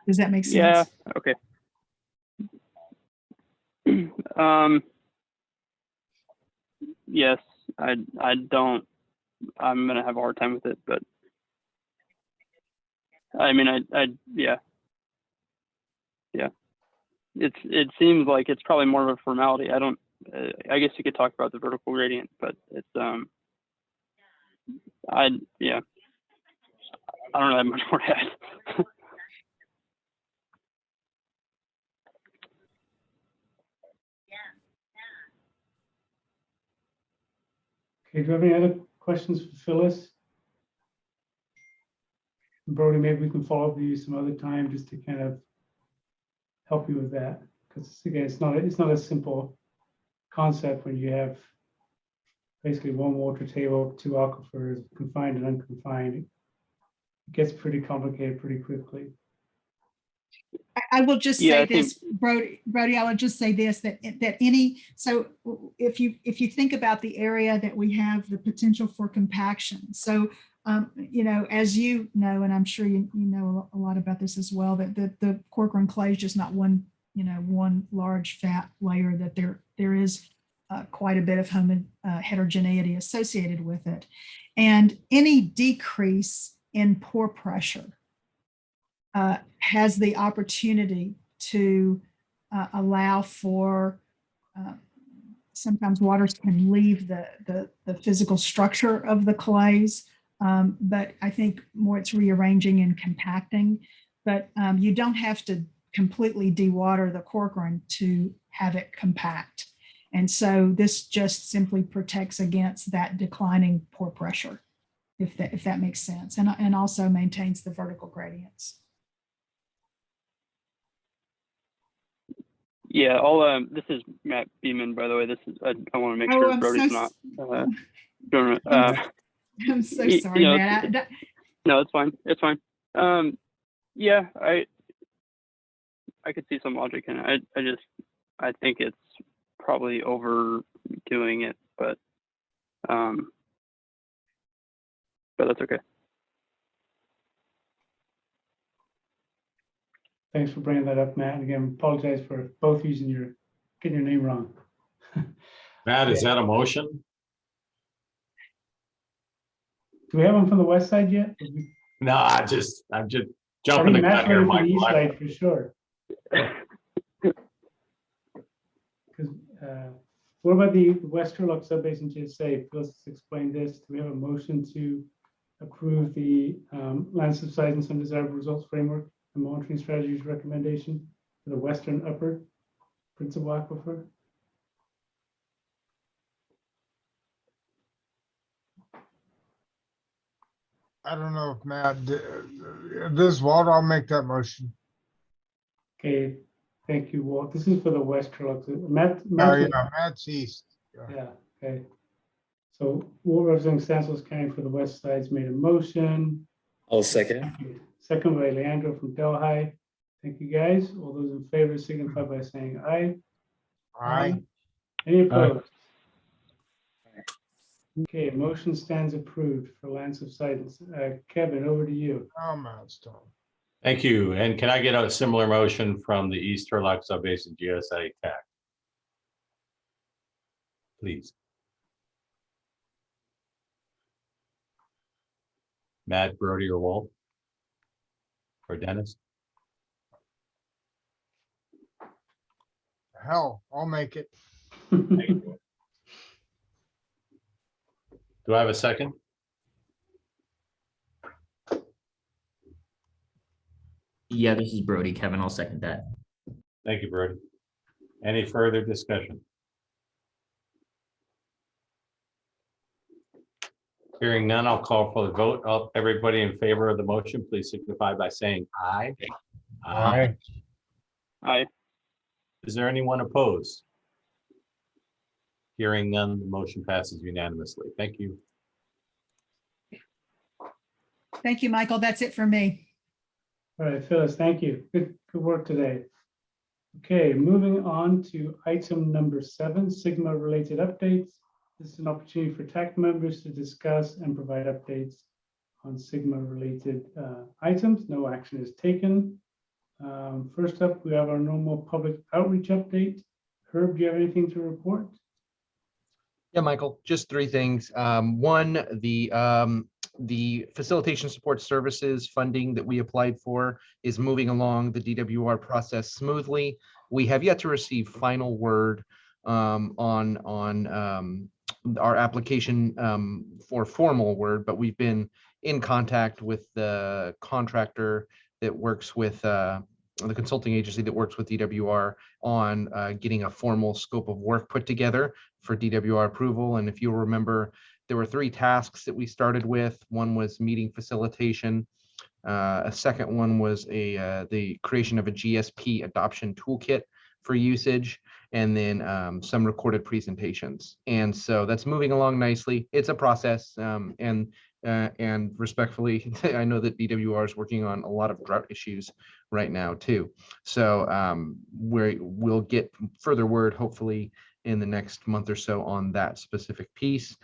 Does that make sense? Yeah, okay. Yes, I'm gonna have a hard time with it, but I mean, yeah. It seems like it's probably more of a formality. I guess you could talk about the vertical gradient, but it's, I don't have much more to add. Okay, do you have any other questions for Phyllis? Brody, maybe we can follow up with you some other time just to kind of help you with that. Because again, it's not a simple concept when you have basically one water table, two aquifers, confined and unconfined. It gets pretty complicated pretty quickly. I will just say this, Brody, I will just say this, so if you think about the area that we have the potential for compaction. So, as you know, and I'm sure you know a lot about this as well, that the Corcoran clay is just not one large fat layer, that there is quite a bit of heterogeneity associated with it. And any decrease in pore pressure has the opportunity to allow for, sometimes waters can leave the physical structure of the clays, but I think more it's rearranging and compacting. But you don't have to completely dewater the Corcoran to have it compact. And so this just simply protects against that declining pore pressure, if that makes sense, and also maintains the vertical gradients. Yeah, this is Matt Beeman, by the way. This is I want to make sure Brody's not doing it. I'm so sorry, Matt. No, it's fine. It's fine. Yeah, I could see some logic in it. I think it's probably overdoing it, but that's okay. Thanks for bringing that up, Matt. And again, apologize for both getting your name wrong. Matt, is that a motion? Do we have one from the west side yet? No, I'm just jumping the gun here, Matt's ready for the Michael. east side for sure. because what about the West Turlock Subbasin GSA? Let's explain this. Do we have a motion to approve the land subsidence and desirable results framework and monitoring strategies recommendation for the Western Upper Principal Aquifer? I don't know if Matt, this Walt, I'll make that motion. Okay, thank you, Walt. This is for the West Turlock. Matt, Oh, yeah, Matt's east. yeah, okay. So Walt representing Stanislaus County for the West Side's made a motion. I'll second. Second by Leandro from Delhi. Thank you, guys. All those in favor signify by saying aye. Aye. Any opposed? Okay, motion stands approved for land subsidence. Kevin, over to you. Oh, Matt's done. Thank you. And can I get a similar motion from the East Turlock Subbasin GSA TAC? Please. Matt, Brody, or Walt? Or Dennis? Hell, I'll make it. Thank you. Do I have a second? Yeah, this is Brody. Kevin, I'll second that. Thank you, Brody. Any further discussion? Hearing none, I'll call for the vote. Everybody in favor of the motion, please signify by saying aye. Aye. Aye. Is there anyone opposed? Hearing none, the motion passes unanimously. Thank you. Thank you, Michael. That's it for me. All right, Phyllis, thank you. Good work today. Okay, moving on to item number 7, Sigma related updates. This is an opportunity for TAC members to discuss and provide updates on Sigma related items. No action is taken. First up, we have our normal public outreach update. Herb, do you have anything to report? Yeah, Michael, just 3 things. One, the facilitation support services funding that we applied for is moving along the DWR process smoothly. We have yet to receive final word on our application for formal word, but we've been in contact with the contractor that works with the consulting agency that works with DWR on getting a formal scope of work put together for DWR approval. And if you'll remember, there were 3 tasks that we started with. One was meeting facilitation. A second one was the creation of a GSP adoption toolkit for usage, and then some recorded presentations. And so that's moving along nicely. It's a process, and respectfully, I know that DWR is working on a lot of drought issues right now too. So we'll get further word hopefully in the next month or so on that specific piece.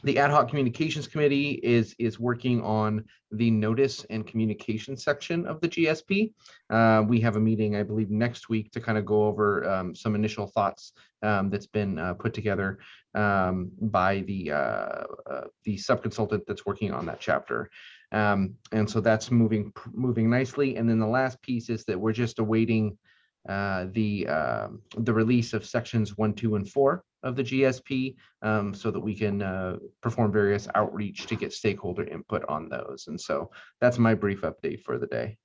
The Ad Hoc Communications Committee is working on the notice and communication section of the GSP. We have a meeting, I believe, next week to kind of go over some initial thoughts that's been put together by the sub-consultant that's working on that chapter. And so that's moving nicely. And then the last piece is that we're just awaiting the release of sections 1, 2, and 4 of the GSP so that we can perform various outreach to get stakeholder input on those. And so that's my brief update for the day.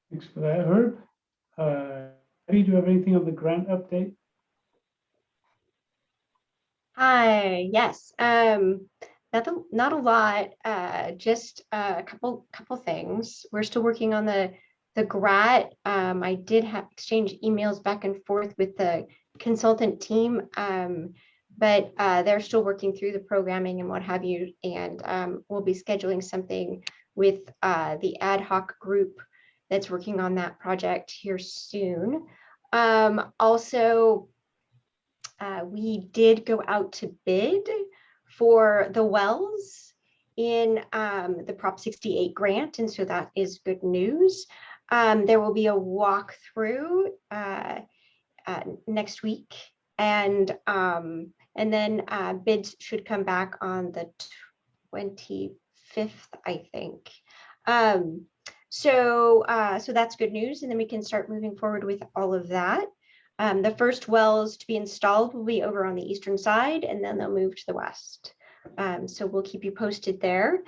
Thanks for that, Herb. Abby, do you have anything on the grant update? Hi, yes. Not a lot, just a couple things. We're still working on the GRAT. I did have exchange emails back and forth with the consultant team, but they're still working through the programming and what have you, and we'll be scheduling something with the ad hoc group that's working on that project here soon. Also, we did go out to bid for the wells in the Prop 68 grant, and so that is good news. There will be a walkthrough next week, and then bids should come back on the 25th, I think. So that's good news. And then we can start moving forward with all of that. The first wells to be installed will be over on the eastern side, and then they'll move to the west. So we'll keep you posted there.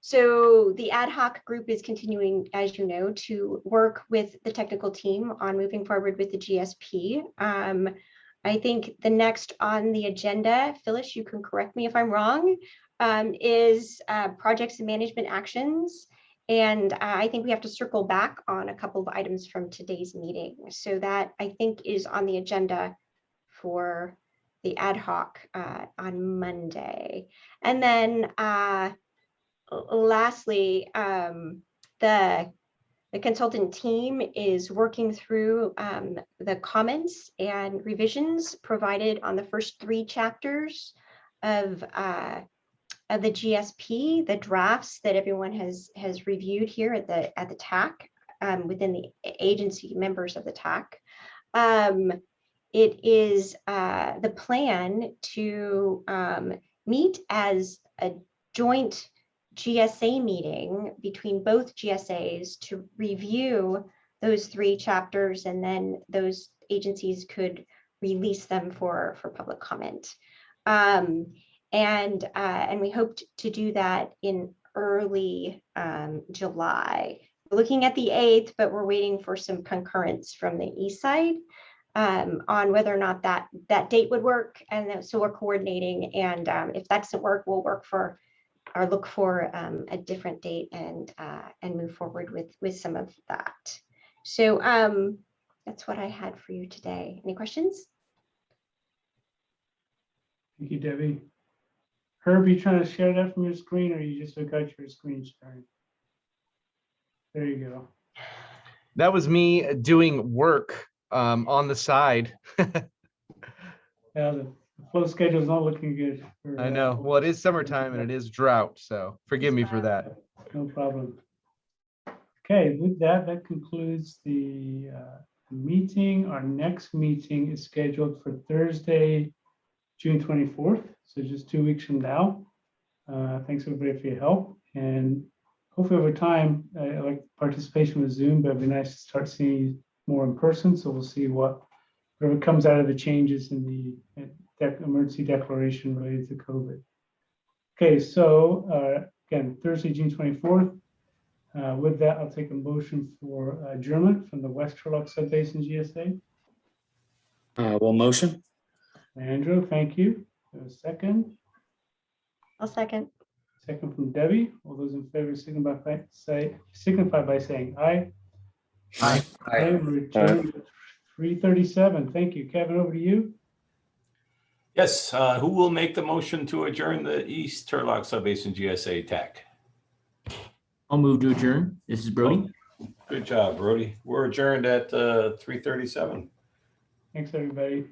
So the ad hoc group is continuing, as you know, to work with the technical team on moving forward with the GSP. I think the next on the agenda, Phyllis, you can correct me if I'm wrong, is projects and management actions. And I think we have to circle back on a couple of items from today's meeting. So that I think is on the agenda for the ad hoc on Monday. And then lastly, the consultant team is working through the comments and revisions provided on the first 3 chapters of the GSP, the drafts that everyone has reviewed here at the TAC, within the agency members of the TAC. It is the plan to meet as a joint GSA meeting between both GSAs to review those 3 chapters, and then those agencies could release them for public comment. And we hoped to do that in early July. We're looking at the 8th, but we're waiting for some concurrence from the east side on whether or not that date would work. And so we're coordinating, and if that doesn't work, we'll look for a different date and move forward with some of that. So that's what I had for you today. Any questions? Thank you, Debbie. Herb, you trying to share that from your screen, or you just got your screen sharing? There you go. That was me doing work on the side. Yeah, the flow schedule is not looking good. I know. Well, it is summertime and it is drought, so forgive me for that. No problem. Okay, with that concludes the meeting. Our next meeting is scheduled for Thursday, June 24th. So just 2 weeks from now. Thanks everybody for your help, and hopefully over time, I like participation with Zoom, but it'd be nice to start seeing you more in person. So we'll see whatever comes out of the changes in the emergency declaration related to COVID. Okay, so again, Thursday, June 24th. With that, I'll take a motion for adjournment from the West Turlock Subbasin GSA. Will motion. Andrew, thank you. A second. I'll second. Second from Debbie. All those in favor signify by saying aye. Aye. Okay, we're adjourned at 3:37. Thank you. Kevin, over to you. Yes, who will make the motion to adjourn the East Turlock Subbasin GSA TAC? I'll move to adjourn. This is Brody. Good job, Brody. We're adjourned at 3:37. Thanks, everybody.